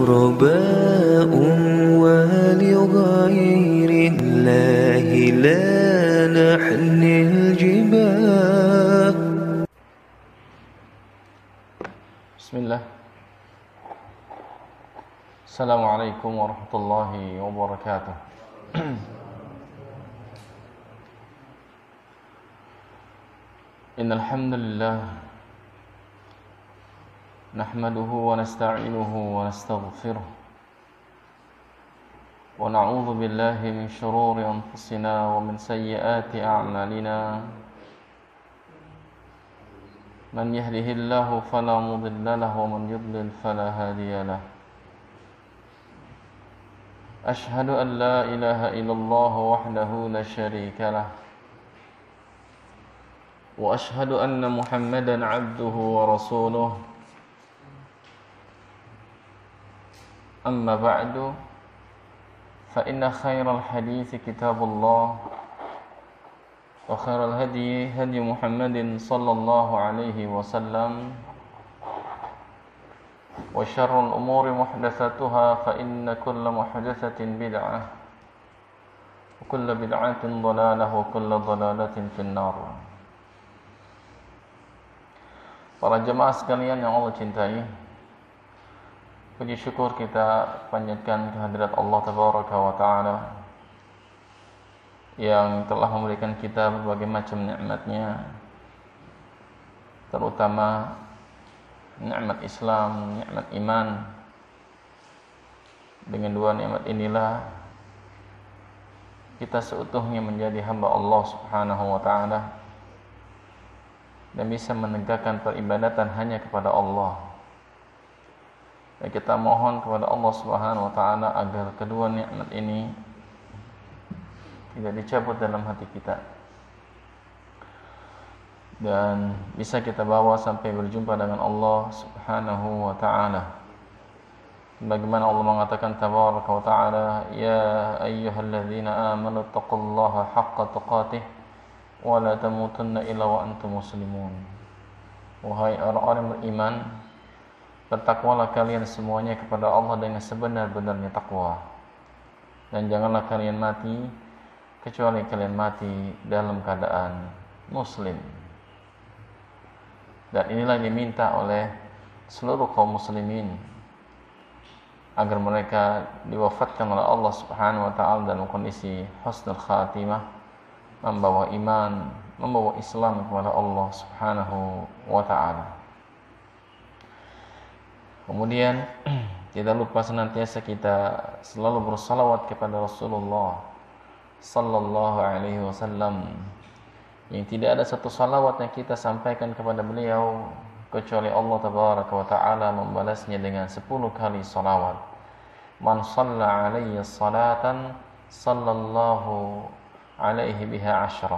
غرباء ولغير الله لا نحمل الجبال. Bismillah. Assalamualaikum warahmatullahi wabarakatuh. Innal hamdalillah nahmaduhu wa nasta'inuhu wa nastaghfiruh wa na'udzu billahi min shururi anfusina wa min sayyiati a'malina. Man yahdihillahu fala mudilla lahu wa man yudlil fala hadiya lahu. Ashhadu an la ilaha illallah wahdahu la syarika lah wa ashhadu anna Muhammadan 'abduhu wa rasuluh. Amma ba'du, fa inna khairal hadithi kitabullah wa khairal hadi hadi Muhammadin sallallahu alaihi wasallam wa syarrul umuri muhdatsatuha fa inna kulla muhdatsatin bid'ah wa kulla bid'atin dhalalah wa kulla dhalalatin finnar. Para jemaah sekalian yang Allah cintai, puji syukur kita panjatkan kehadirat Allah Tabaraka wa Ta'ala yang telah memberikan kita berbagai macam nikmat-Nya, terutama nikmat Islam, nikmat iman. Dengan dua nikmat inilah kita seutuhnya menjadi hamba Allah Subhanahu wa Ta'ala dan bisa menegakkan peribadatan hanya kepada Allah. Dan kita mohon kepada Allah Subhanahu wa Ta'ala agar kedua nikmat ini tidak dicabut dalam hati kita dan bisa kita bawa sampai berjumpa dengan Allah Subhanahu wa Ta'ala. Bagaimana Allah mengatakan tabaraka wa ta'ala, ya ayyuhalladzina amanu taqullaha haqqa tuqatih wa la tamutunna illa wa antum muslimun. Wahai orang-orang beriman, bertakwalah kalian semuanya kepada Allah dengan sebenar-benarnya takwa, dan janganlah kalian mati kecuali kalian mati dalam keadaan muslim. Dan inilah yang diminta oleh seluruh kaum muslimin, agar mereka diwafatkan oleh Allah Subhanahu wa Ta'ala dalam kondisi husnul khatimah, membawa iman, membawa Islam kepada Allah Subhanahu wa Ta'ala. Kemudian tidak lupa senantiasa kita selalu bersalawat kepada Rasulullah sallallahu alaihi wasallam, yang tidak ada satu salawat yang kita sampaikan kepada beliau kecuali Allah Tabaraka wa Ta'ala membalasnya dengan 10 kali salawat. Man shalla alayya salatan sallallahu alaihi biha 10.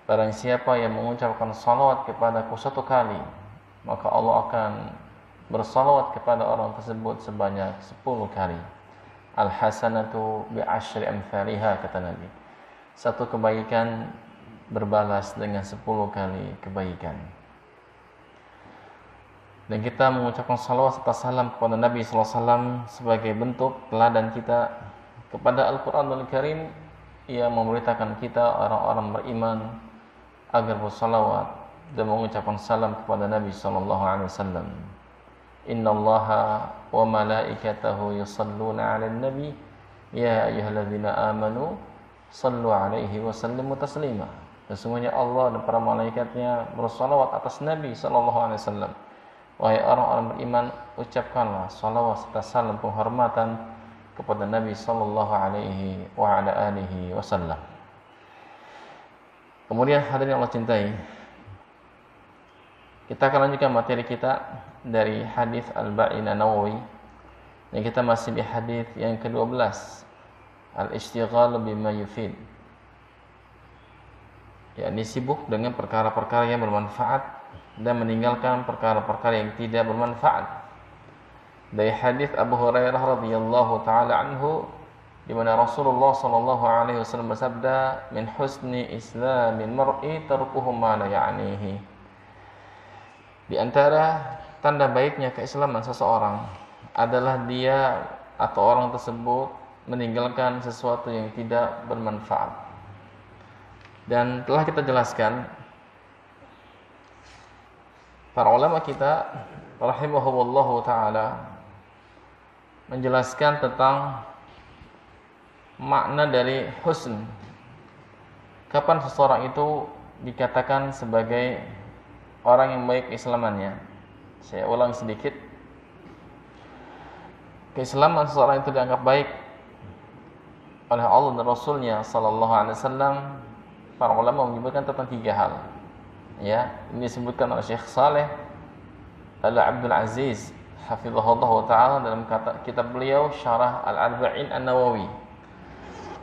Barang siapa yang mengucapkan salawat kepadaku 1 kali, maka Allah akan bersalawat kepada orang tersebut sebanyak 10 kali. Al-hasanatu bi'ashri amthaliha, kata Nabi. Satu kebaikan berbalas dengan 10 kali kebaikan. Dan kita mengucapkan salawat serta salam kepada Nabi SAW sebagai bentuk teladan kita kepada Al-Quranul Karim yang memberitakan kita orang-orang beriman agar bersalawat dan mengucapkan salam kepada Nabi SAW. Innallaha wa malaikatahu yusalluna 'alan nabi ya ayyuhalladzina amanu sallu 'alaihi wa sallimu taslima. Sesungguhnya Allah dan para malaikatnya bersalawat atas Nabi sallallahu alaihi wasallam. Wahai orang-orang beriman, ucapkanlah salawat serta salam penghormatan kepada Nabi sallallahu alaihi wa ala alihi wasallam. Kemudian hadirin Allah cintai, kita akan lanjutkan materi kita dari hadis Al-Ba'in An-Nawawi, dan kita masih di hadis yang ke-12, al-ishtighal bima yufid, yakni sibuk dengan perkara-perkara yang bermanfaat dan meninggalkan perkara-perkara yang tidak bermanfaat. Dari hadis Abu Hurairah radhiyallahu taala anhu, di mana Rasulullah sallallahu alaihi wasallam bersabda, min husni islamil mar'i tarkuhu ma la ya'nihi. Di antara tanda baiknya keislaman seseorang adalah dia atau orang tersebut meninggalkan sesuatu yang tidak bermanfaat. Dan telah kita jelaskan, para ulama kita rahimahumullahu ta'ala menjelaskan tentang makna dari husn. Kapan seseorang itu dikatakan sebagai orang yang baik keislamannya? Saya ulang sedikit. Keislaman seseorang itu dianggap baik oleh Allah dan Rasulnya sallallahu alaihi wasallam. Para ulama menyebutkan tentang 3 hal. Ya, ini disebutkan oleh Syekh Saleh Al-Abdul Aziz hafizahullah taala dalam kitab beliau Syarah Al-Arba'in An-Nawawi.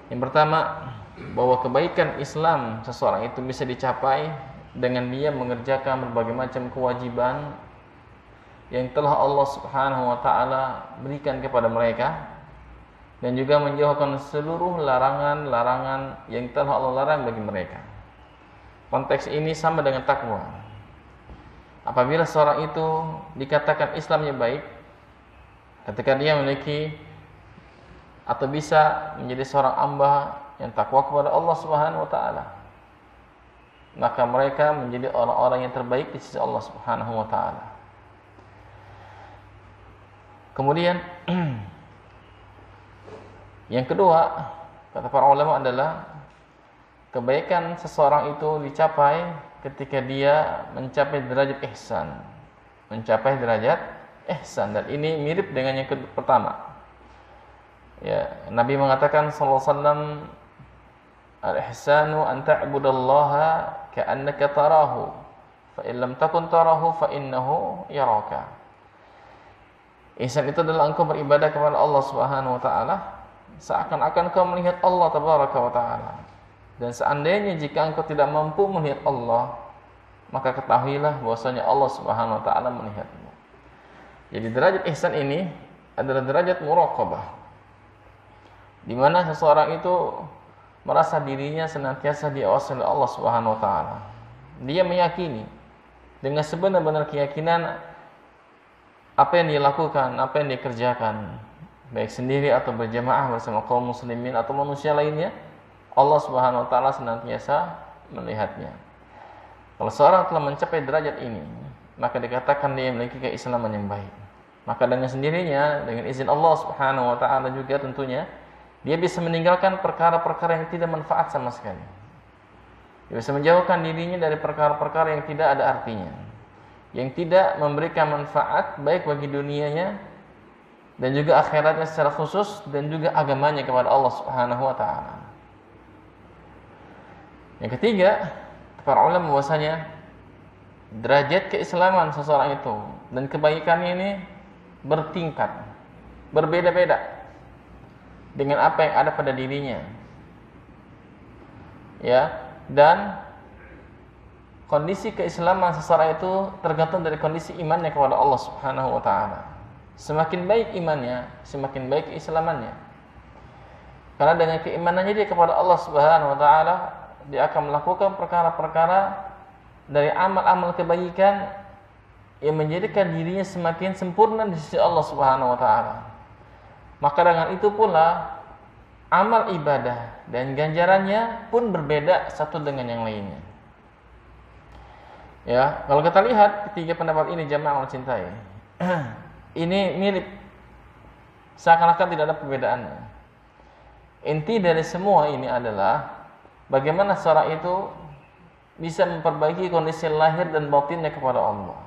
Yang pertama, bahwa kebaikan Islam seseorang itu bisa dicapai dengan dia mengerjakan berbagai macam kewajiban yang telah Allah Subhanahu wa taala berikan kepada mereka, dan juga menjauhkan seluruh larangan-larangan yang telah Allah larang bagi mereka. Konteks ini sama dengan takwa. Apabila seorang itu dikatakan Islamnya baik, ketika dia memiliki atau bisa menjadi seorang hamba yang takwa kepada Allah Subhanahu wa taala, maka mereka menjadi orang-orang yang terbaik di sisi Allah Subhanahu wa taala. Kemudian yang kedua, kata para ulama, adalah kebaikan seseorang itu dicapai ketika dia mencapai derajat ihsan. Mencapai derajat ihsan, dan ini mirip dengan yang pertama. Ya, Nabi mengatakan sallallahu alaihi wasallam, al-ihsanu an ta'budallaha ka'annaka tarahu, fa in lam takun tarahu fa innahu yaraka. Ihsan itu adalah engkau beribadah kepada Allah Subhanahu wa taala seakan-akan kau melihat Allah tabaraka wa taala. Dan seandainya jika engkau tidak mampu melihat Allah, maka ketahuilah bahwasanya Allah Subhanahu wa taala melihatmu. Jadi derajat ihsan ini adalah derajat muraqabah, di mana seseorang itu merasa dirinya senantiasa diawasi oleh Allah Subhanahu wa taala. Dia meyakini dengan sebenar-benar keyakinan apa yang dia lakukan, apa yang dia kerjakan, baik sendiri atau berjamaah bersama kaum muslimin atau manusia lainnya, Allah Subhanahu wa taala senantiasa melihatnya. Kalau seorang telah mencapai derajat ini, maka dikatakan dia memiliki keislaman yang baik. Maka dengan sendirinya, dengan izin Allah Subhanahu wa taala juga tentunya, dia bisa meninggalkan perkara-perkara yang tidak manfaat sama sekali. Dia bisa menjauhkan dirinya dari perkara-perkara yang tidak ada artinya, yang tidak memberikan manfaat baik bagi dunianya dan juga akhiratnya secara khusus, dan juga agamanya kepada Allah Subhanahu wa taala. Yang ketiga, para ulama bahwasanya derajat keislaman seseorang itu dan kebaikannya ini bertingkat, berbeda-beda dengan apa yang ada pada dirinya. Ya, dan kondisi keislaman seseorang itu tergantung dari kondisi imannya kepada Allah Subhanahu wa taala. Semakin baik imannya, semakin baik keislamannya. Karena dengan keimanannya dia kepada Allah Subhanahu wa taala, dia akan melakukan perkara-perkara dari amal-amal kebaikan yang menjadikan dirinya semakin sempurna di sisi Allah Subhanahu wa taala. Maka dengan itu pula amal ibadah dan ganjarannya pun berbeda satu dengan yang lainnya. Ya, kalau kita lihat ketiga pendapat ini, jamaah Allah cintai, ini mirip, seakan-akan tidak ada perbedaannya. Inti dari semua ini adalah bagaimana seorang itu bisa memperbaiki kondisi lahir dan batinnya kepada Allah.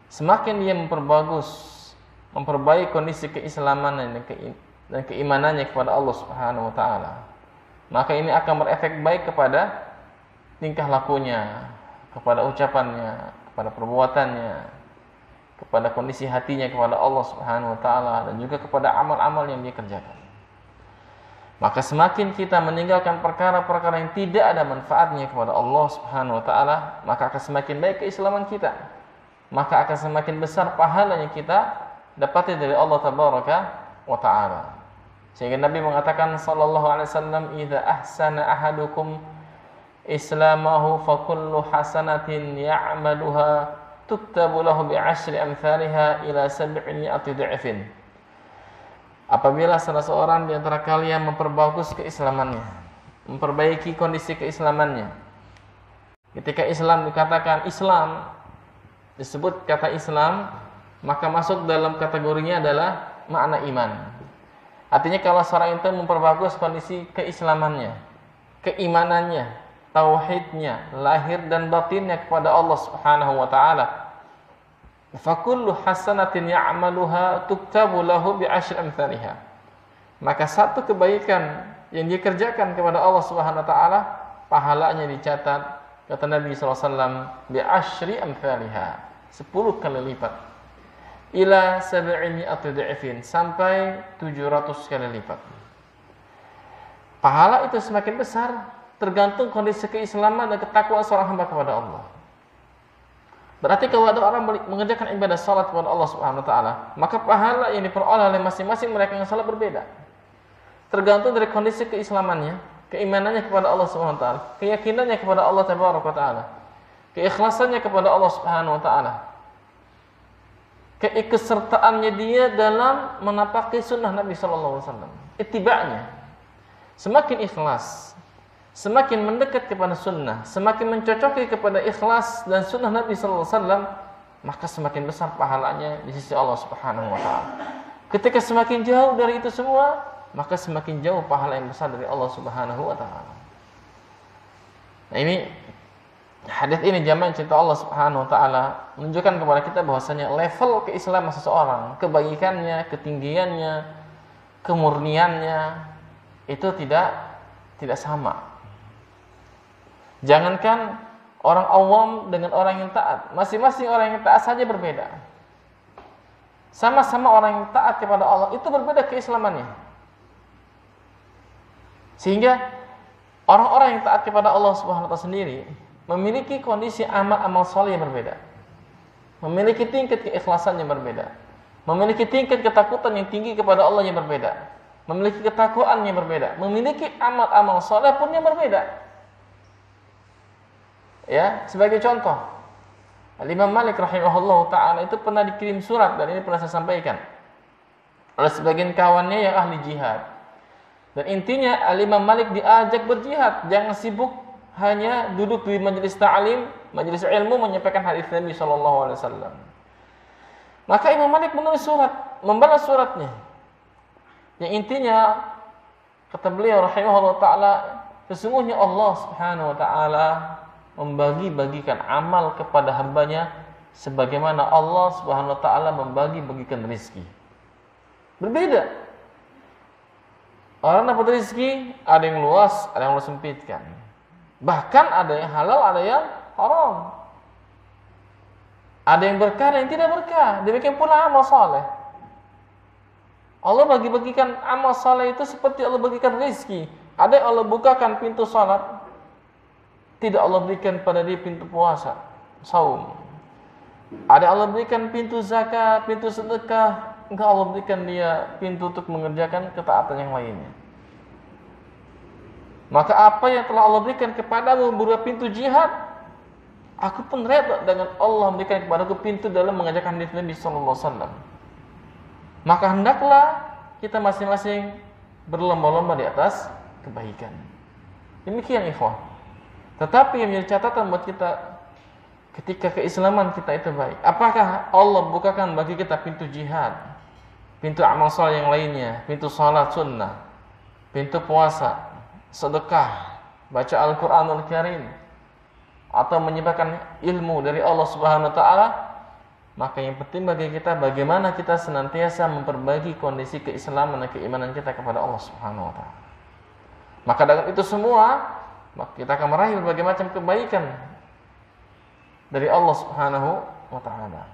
Semakin dia memperbaiki kondisi keislaman dan keimanannya kepada Allah Subhanahu wa taala, maka ini akan berefek baik kepada tingkah lakunya, kepada ucapannya, kepada perbuatannya, kepada kondisi hatinya kepada Allah Subhanahu wa taala, dan juga kepada amal-amal yang dia kerjakan. Maka semakin kita meninggalkan perkara-perkara yang tidak ada manfaatnya kepada Allah Subhanahu wa taala, maka akan semakin baik keislaman kita. Maka akan semakin besar pahala yang kita dapati dari Allah tabaraka wa taala. Sehingga Nabi mengatakan sallallahu alaihi wasallam, "Idza ahsana ahadukum islamahu fa kullu hasanatin ya'maluha tuktabu lahu bi'ashri amsalha ila 700 dha'fin. Apabila salah seorang di antara kalian memperbagus keislamannya, memperbaiki kondisi keislamannya. Ketika Islam dikatakan Islam, disebut kata Islam, maka masuk dalam kategorinya adalah makna iman. Artinya kalau seorang itu memperbagus kondisi keislamannya, keimanannya, tauhidnya, lahir dan batinnya kepada Allah Subhanahu wa taala, fa kullu hasanatin ya'maluha tuktabu lahu bi'ashri amsalha. Maka satu kebaikan yang dia kerjakan kepada Allah Subhanahu wa taala, pahalanya dicatat, kata Nabi sallallahu alaihi wasallam, bi'ashri amsalha, 10 kali lipat. Ila 700 dha'fin, sampai 700 kali lipat. Pahala itu semakin besar tergantung kondisi keislaman dan ketakwaan seorang hamba kepada Allah. Berarti kalau ada orang mengerjakan ibadah salat kepada Allah Subhanahu wa taala, maka pahala yang diperoleh oleh masing-masing mereka yang salat berbeda. Tergantung dari kondisi keislamannya, keimanannya kepada Allah Subhanahu wa taala, keyakinannya kepada Allah Tabaraka wa taala, keikhlasannya kepada Allah Subhanahu wa taala, keikutsertaannya dia dalam menapaki sunnah Nabi sallallahu alaihi wasallam, ittiba'nya. Semakin ikhlas, semakin mendekat kepada sunnah, semakin mencocoki kepada ikhlas dan sunnah Nabi sallallahu alaihi wasallam, maka semakin besar pahalanya di sisi Allah Subhanahu wa taala. Ketika semakin jauh dari itu semua, maka semakin jauh pahala yang besar dari Allah Subhanahu wa taala. Nah, ini hadis ini jamaah cinta Allah Subhanahu wa taala menunjukkan kepada kita bahwasanya level keislaman seseorang, kebaikannya, ketinggiannya, kemurniannya itu tidak sama. Jangankan orang awam dengan orang yang taat, masing-masing orang yang taat saja berbeda. Sama-sama orang yang taat kepada Allah itu berbeda keislamannya. Sehingga orang-orang yang taat kepada Allah Subhanahu wa taala sendiri memiliki kondisi amal-amal saleh yang berbeda. Memiliki tingkat keikhlasan yang berbeda. Memiliki tingkat ketakutan yang tinggi kepada Allah yang berbeda. Memiliki ketakwaan yang berbeda. Memiliki amal-amal saleh pun yang berbeda. Ya, sebagai contoh, Imam Malik rahimahullah taala itu pernah dikirim surat, dan ini pernah saya sampaikan, oleh sebagian kawannya yang ahli jihad. Dan intinya Imam Malik diajak berjihad, jangan sibuk hanya duduk di majelis ta'lim, majelis ilmu menyampaikan hadis Nabi sallallahu alaihi wasallam. Maka Imam Malik menulis surat, membalas suratnya. Yang intinya kata beliau rahimahullah taala, sesungguhnya Allah Subhanahu wa taala membagi-bagikan amal kepada hambanya sebagaimana Allah Subhanahu wa taala membagi-bagikan rezeki. Berbeda. Orang dapat rezeki ada yang luas, ada yang Allah sempitkan. Bahkan ada yang halal, ada yang haram. Ada yang berkah, ada yang tidak berkah. Demikian pula amal saleh. Allah bagi-bagikan amal saleh itu seperti Allah bagikan rezeki. Ada yang Allah bukakan pintu salat, tidak Allah berikan pada dia pintu puasa, saum. Ada Allah berikan pintu zakat, pintu sedekah, enggak Allah berikan dia pintu untuk mengerjakan ketaatan yang lainnya. Maka apa yang telah Allah berikan kepadamu berupa pintu jihad, aku pun redha dengan Allah memberikan kepadaku pintu dalam mengajarkan hadis Nabi sallallahu alaihi wasallam. Maka hendaklah kita masing-masing berlomba-lomba di atas kebaikan. Demikian ikhwah. Tetapi yang menjadi catatan buat kita ketika keislaman kita itu baik, apakah Allah bukakan bagi kita pintu jihad, pintu amal saleh yang lainnya, pintu salat sunnah, pintu puasa, sedekah, baca Al-Qur'anul Karim, atau menyebarkan ilmu dari Allah Subhanahu wa taala? Maka yang penting bagi kita bagaimana kita senantiasa memperbaiki kondisi keislaman dan keimanan kita kepada Allah Subhanahu wa taala. Maka dengan itu semua, maka kita akan meraih berbagai macam kebaikan dari Allah Subhanahu wa taala.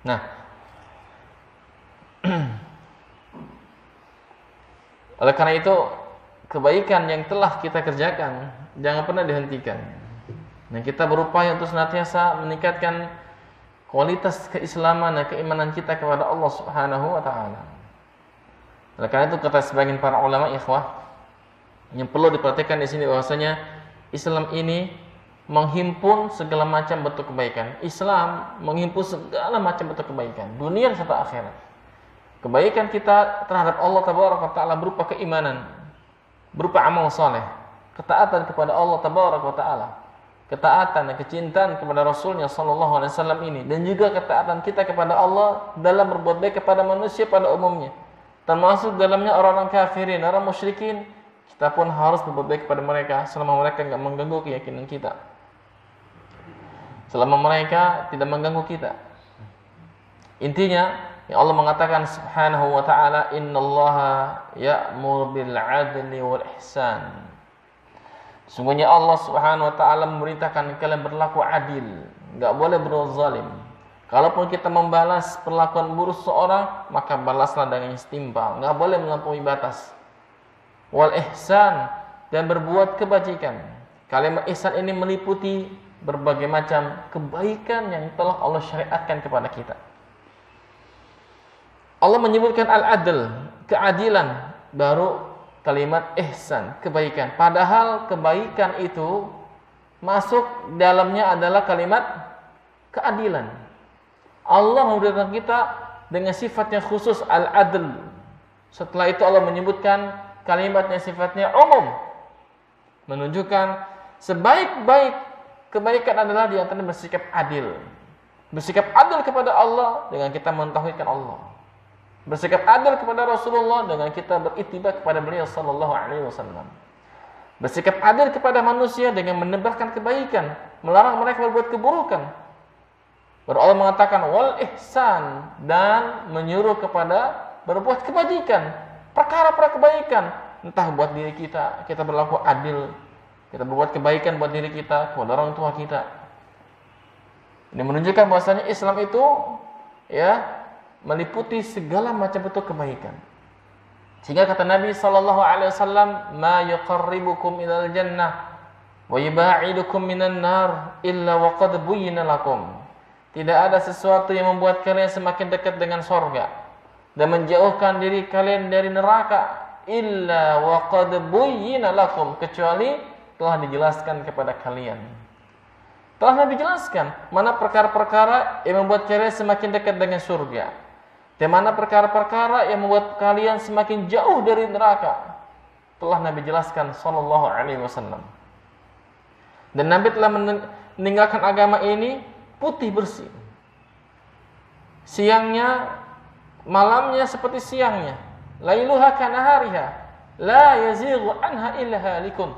Nah, oleh karena itu kebaikan yang telah kita kerjakan jangan pernah dihentikan. Dan kita berupaya untuk senantiasa meningkatkan kualitas keislaman dan keimanan kita kepada Allah Subhanahu wa taala. Oleh karena itu kata sebagian para ulama ikhwah, yang perlu diperhatikan di sini bahwasanya Islam ini menghimpun segala macam bentuk kebaikan. Islam menghimpun segala macam bentuk kebaikan, dunia serta akhirat. Kebaikan kita terhadap Allah Tabaraka wa Ta'ala berupa keimanan, berupa amal saleh, ketaatan kepada Allah Tabaraka wa Ta'ala, ketaatan dan kecintaan kepada Rasulnya Sallallahu Alaihi Wasallam ini, dan juga ketaatan kita kepada Allah dalam berbuat baik kepada manusia pada umumnya, termasuk dalamnya orang-orang kafirin, orang musyrikin. Kita pun harus berbuat baik kepada mereka selama mereka tidak mengganggu keyakinan kita, selama mereka tidak mengganggu kita. Intinya, ya Allah mengatakan Subhanahu wa Ta'ala, Innallaha ya'mur bil 'adli wal ihsan. Sungguhnya Allah Subhanahu wa Ta'ala memerintahkan kalian berlaku adil, enggak boleh berbuat zalim. Kalaupun kita membalas perlakuan buruk seorang, maka balaslah dengan setimpal, enggak boleh melampaui batas. Wal ihsan, dan berbuat kebajikan. Kalimat ihsan ini meliputi berbagai macam kebaikan yang telah Allah syariatkan kepada kita. Allah menyebutkan al-adl, keadilan, baru kalimat ihsan, kebaikan. Padahal kebaikan itu masuk dalamnya adalah kalimat keadilan. Allah memberikan kita dengan sifat yang khusus, al-adl. Setelah itu Allah menyebutkan kalimat yang sifatnya umum, menunjukkan sebaik-baik kebaikan adalah di antara bersikap adil. Bersikap adil kepada Allah dengan kita mentauhidkan Allah. Bersikap adil kepada Rasulullah dengan kita berittiba kepada beliau sallallahu alaihi wasallam. Bersikap adil kepada manusia dengan menebarkan kebaikan, melarang mereka berbuat keburukan. Baru Allah mengatakan wal ihsan, dan menyuruh kepada berbuat kebajikan. Perkara-perkara kebaikan, entah buat diri kita, kita berlaku adil, kita berbuat kebaikan buat diri kita, kepada orang tua kita. Ini menunjukkan bahwasanya Islam itu ya meliputi segala macam bentuk kebaikan. Sehingga kata Nabi sallallahu alaihi wasallam, "Ma yuqarribukum ilal jannah wa yubaidukum minan nar illa wa qad buyyina lakum." Tidak ada sesuatu yang membuat kalian semakin dekat dengan surga dan menjauhkan diri kalian dari neraka illa wa qad buyyina lakum, kecuali telah dijelaskan kepada kalian. Telah Nabi jelaskan mana perkara-perkara yang membuat kalian semakin dekat dengan surga, dan mana perkara-perkara yang membuat kalian semakin jauh dari neraka. Telah Nabi jelaskan sallallahu alaihi wasallam. Dan Nabi telah meninggalkan agama ini putih bersih. Siangnya malamnya seperti siangnya, lailuha kanahariha, la yazighu anha illa halikun.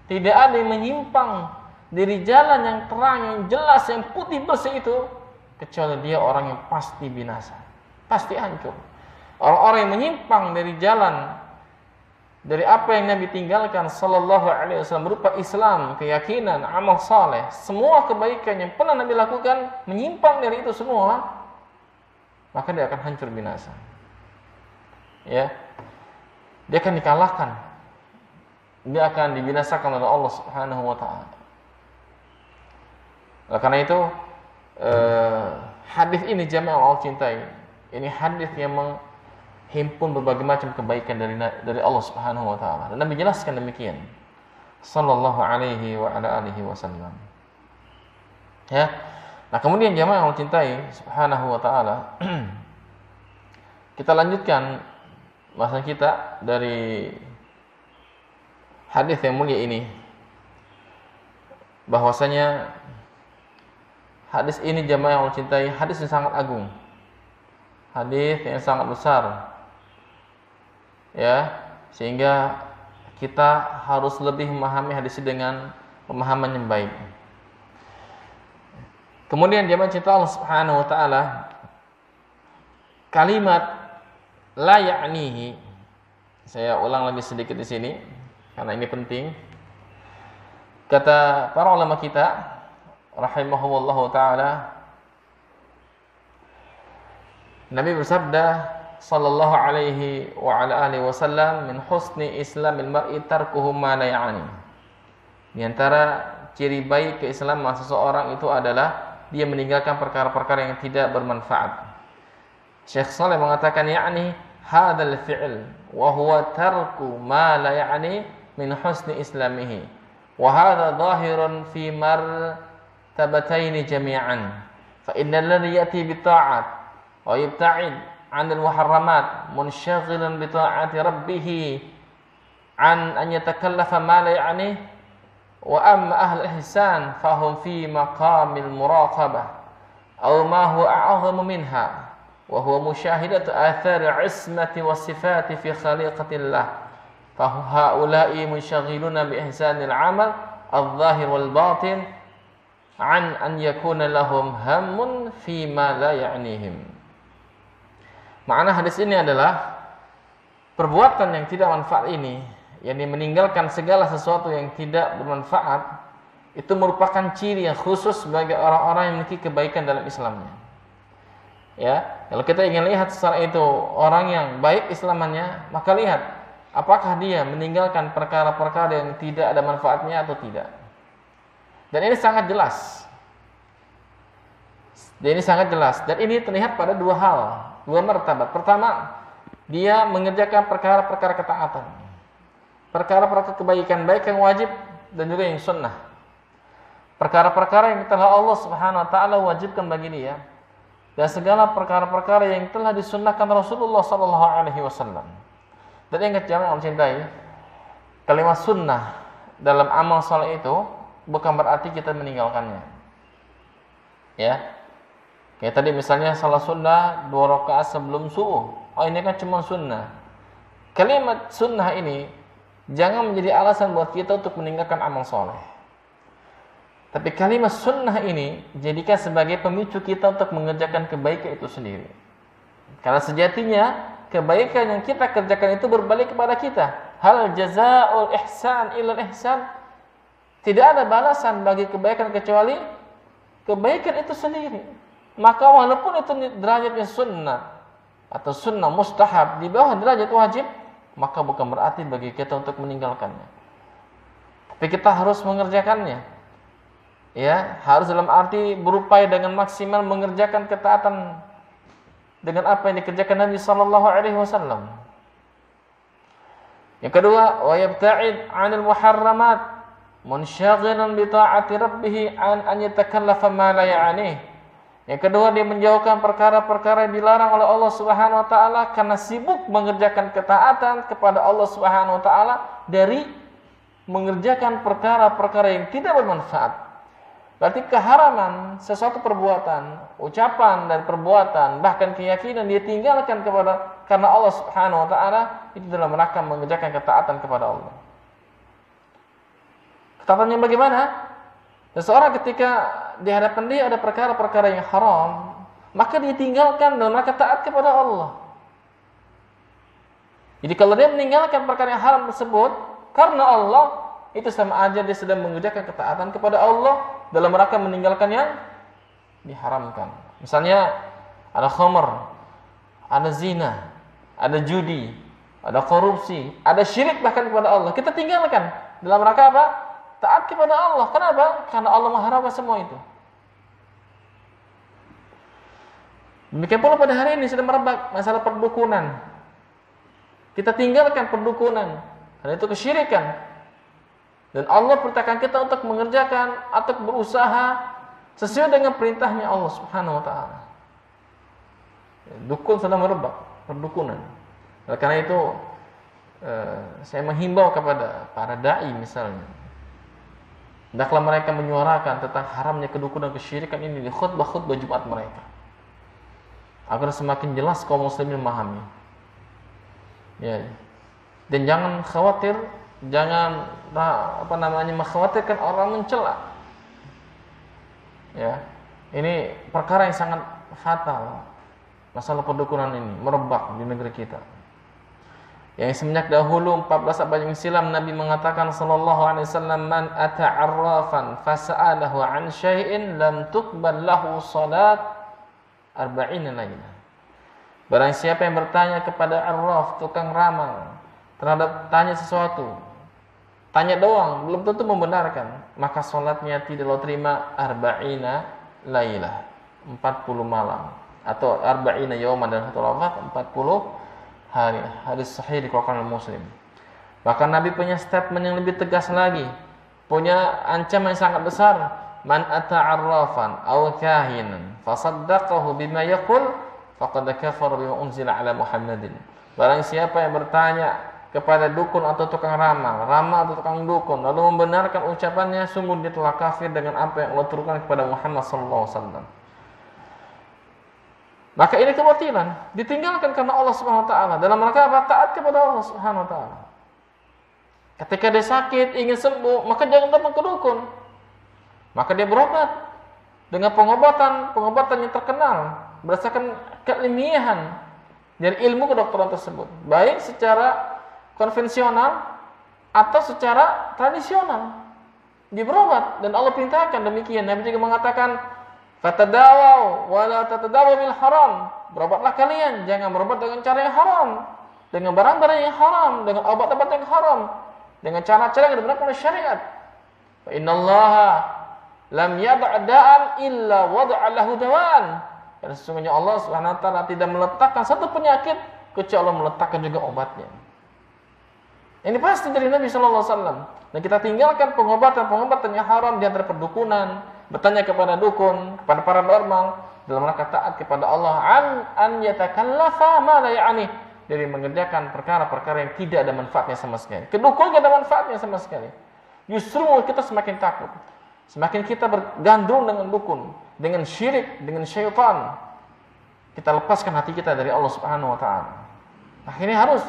Tidak ada yang menyimpang dari jalan yang terang, yang jelas, yang putih bersih itu, kecuali dia orang yang pasti binasa, pasti hancur. Orang-orang yang menyimpang dari jalan, dari apa yang Nabi tinggalkan sallallahu alaihi wasallam berupa Islam, keyakinan, amal saleh, semua kebaikan yang pernah Nabi lakukan, menyimpang dari itu semua, maka dia akan hancur binasa. Ya. Dia akan dikalahkan. Dia akan dibinasakan oleh Allah Subhanahu wa Ta'ala. Oleh karena itu, hadis ini jamaah Allah cintai. Ini hadis yang menghimpun berbagai macam kebaikan dari Allah Subhanahu wa Ta'ala. Dan Nabi jelaskan demikian. Sallallahu alaihi wa ala alihi wasallam. Ya. Nah, kemudian jamaah yang Allah cintai Subhanahu wa Ta'ala, kita lanjutkan bahasan kita dari hadis yang mulia ini, bahwasanya hadis ini jamaah yang Allah cintai, hadis yang sangat agung, hadis yang sangat besar, ya, sehingga kita harus lebih memahami hadis ini dengan pemahaman yang baik. Kemudian jamaah cinta Allah Subhanahu wa Ta'ala, kalimat la ya'nihi, saya ulang lagi sedikit di sini karena ini penting. Kata para ulama kita rahimahumullahu taala, Nabi bersabda sallallahu alaihi wa ala alihi wasallam, min husni islamil mar'i tarkuhu ma la ya'ni. Di antara ciri baik keislaman seseorang itu adalah dia meninggalkan perkara-perkara yang tidak bermanfaat. Syekh Saleh mengatakan ya'ni hadzal fi'l wa huwa tarku ma la ya'ni min husni islamihi. Wa hadha dhahirun fi martabataini jami'an. Fa innal ladzi ya'ti bi ta'at wa yabta'id 'anil muharramat munshaghilan bi ta'ati rabbih an yatakallafa ma la ya'ni wa amma ahli ihsan fahum fi maqamil muraqabah aw ma huwa a'zamu minha wa huwa musyahadatu athar al-'ismati was sifati fi khaliqatillah. Fahaula'i musyaghiluna bi ihsanil 'amal adh-dhahir wal batin an yakuna lahum hammun fi ma la ya'nihim. Makna hadis ini adalah perbuatan yang tidak manfaat ini, yakni meninggalkan segala sesuatu yang tidak bermanfaat, itu merupakan ciri yang khusus bagi orang-orang yang memiliki kebaikan dalam Islamnya. Ya, kalau kita ingin lihat secara itu orang yang baik Islamannya, maka lihat apakah dia meninggalkan perkara-perkara yang tidak ada manfaatnya atau tidak. Dan ini sangat jelas. Dan ini terlihat pada dua hal, dua martabat. Pertama, dia mengerjakan perkara-perkara ketaatan, perkara-perkara kebaikan, baik yang wajib dan juga yang sunnah. Perkara-perkara yang telah Allah Subhanahu wa taala wajibkan bagi dia, dan segala perkara-perkara yang telah disunnahkan Rasulullah sallallahu alaihi wasallam. Dan ingat jangan mencintai kalimat sunnah dalam amal saleh itu bukan berarti kita meninggalkannya. Ya. Kayak tadi misalnya salat sunnah 2 rakaat sebelum subuh. Oh, ini kan cuma sunnah. Kalimat sunnah ini jangan menjadi alasan buat kita untuk meninggalkan amal saleh. Tapi kalimat sunnah ini jadikan sebagai pemicu kita untuk mengerjakan kebaikan itu sendiri. Karena sejatinya kebaikan yang kita kerjakan itu berbalik kepada kita. Hal jazaa'ul ihsan ilal ihsan. Tidak ada balasan bagi kebaikan kecuali kebaikan itu sendiri. Maka walaupun itu derajatnya sunnah atau sunnah mustahab di bawah derajat wajib, maka bukan berarti bagi kita untuk meninggalkannya. Tapi kita harus mengerjakannya. Ya, harus dalam arti berupaya dengan maksimal mengerjakan ketaatan dengan apa yang dikerjakan Nabi sallallahu alaihi wasallam. Yang kedua, wa yabta'id 'anil muharramat munsyaghilan bi ta'ati rabbih an yatakallafa ma la ya'nih. Yang kedua, dia menjauhkan perkara-perkara yang dilarang oleh Allah Subhanahu wa taala karena sibuk mengerjakan ketaatan kepada Allah Subhanahu wa taala dari mengerjakan perkara-perkara yang tidak bermanfaat. Berarti keharaman sesuatu perbuatan, ucapan dan perbuatan, bahkan keyakinan dia tinggalkan karena Allah Subhanahu wa taala itu dalam rangka mengerjakan ketaatan kepada Allah. Ketaatannya bagaimana? Seseorang ketika di hadapan dia ada perkara-perkara yang haram, maka dia tinggalkan dalam rangka taat kepada Allah. Jadi kalau dia meninggalkan perkara yang haram tersebut karena Allah, itu sama aja dia sedang mengerjakan ketaatan kepada Allah dalam rangka meninggalkan yang diharamkan. Misalnya ada khamr, ada zina, ada judi, ada korupsi, ada syirik bahkan kepada Allah. Kita tinggalkan dalam rangka apa? Taat kepada Allah. Kenapa? Karena Allah mengharamkan semua itu. Demikian pula pada hari ini sedang merebak masalah perdukunan. Kita tinggalkan perdukunan, karena itu kesyirikan. Dan Allah perintahkan kita untuk mengerjakan atau berusaha sesuai dengan perintahnya Allah Subhanahu wa taala. Dukun sedang merebak, perdukunan. Karena itu saya menghimbau kepada para dai misalnya, hendaklah mereka menyuarakan tentang haramnya kedukunan kesyirikan ini di khutbah-khutbah Jumat mereka, agar semakin jelas kaum muslimin memahami. Ya. Dan jangan khawatir, jangan mengkhawatirkan orang mencela. Ya. Ini perkara yang sangat fatal. Masalah perdukunan ini merebak di negeri kita. Yang semenjak dahulu 14 abad yang silam Nabi mengatakan sallallahu alaihi wasallam, man ata'arrafan fasa'alahu an syai'in lam tuqbal lahu salat 40 lailah. Barang siapa yang bertanya kepada arraf, tukang ramal, terhadap tanya sesuatu, tanya doang, belum tentu membenarkan, maka salatnya tidaklah terima 40 lailah, 40 malam, atau 40 yawman dan satu lafaz 40 hari. Hadis sahih dikeluarkan oleh Muslim. Bahkan Nabi punya statement yang lebih tegas lagi. punya ancaman yang sangat besar. Man ata'arrafan aw kahinan fasaddaqahu bima yaqul faqad kafara bima unzila ala Muhammadin. Barang siapa yang bertanya kepada dukun atau tukang ramal atau tukang dukun, lalu membenarkan ucapannya, sungguh dia telah kafir dengan apa yang Allah turunkan kepada Muhammad sallallahu alaihi wasallam. Maka ini kebatilan, ditinggalkan karena Allah Subhanahu wa taala dalam rangka apa? Taat kepada Allah Subhanahu wa taala. Ketika dia sakit, ingin sembuh, maka jangan datang ke dukun. Maka dia berobat dengan pengobatan yang terkenal berdasarkan keilmiahan dari ilmu kedokteran tersebut, baik secara konvensional atau secara tradisional. Dia berobat dan Allah perintahkan demikian. Nabi juga mengatakan, "Fatadawaw wa la tatadawaw bil haram." Berobatlah kalian, jangan berobat dengan cara yang haram, dengan barang-barang yang haram, dengan obat-obat yang haram, dengan cara-cara yang dibenarkan oleh syariat. Fa innallaha lam yada' da'an illa wada'a lahu dawaan. Dan sesungguhnya Allah Subhanahu wa taala tidak meletakkan satu penyakit kecuali Allah meletakkan juga obatnya. Ini pasti dari Nabi sallallahu alaihi wasallam. Dan kita tinggalkan pengobatan yang haram di antara perdukunan, bertanya kepada dukun, kepada paranormal dalam rangka taat kepada Allah, an yatakallafa ma la ya'ni, dari mengerjakan perkara-perkara yang tidak ada manfaatnya sama sekali. Kedukun tidak ada manfaatnya sama sekali. Justru kita semakin takut. Semakin kita bergandung dengan dukun, dengan syirik, dengan syaitan, kita lepaskan hati kita dari Allah Subhanahu wa taala. Nah, ini harus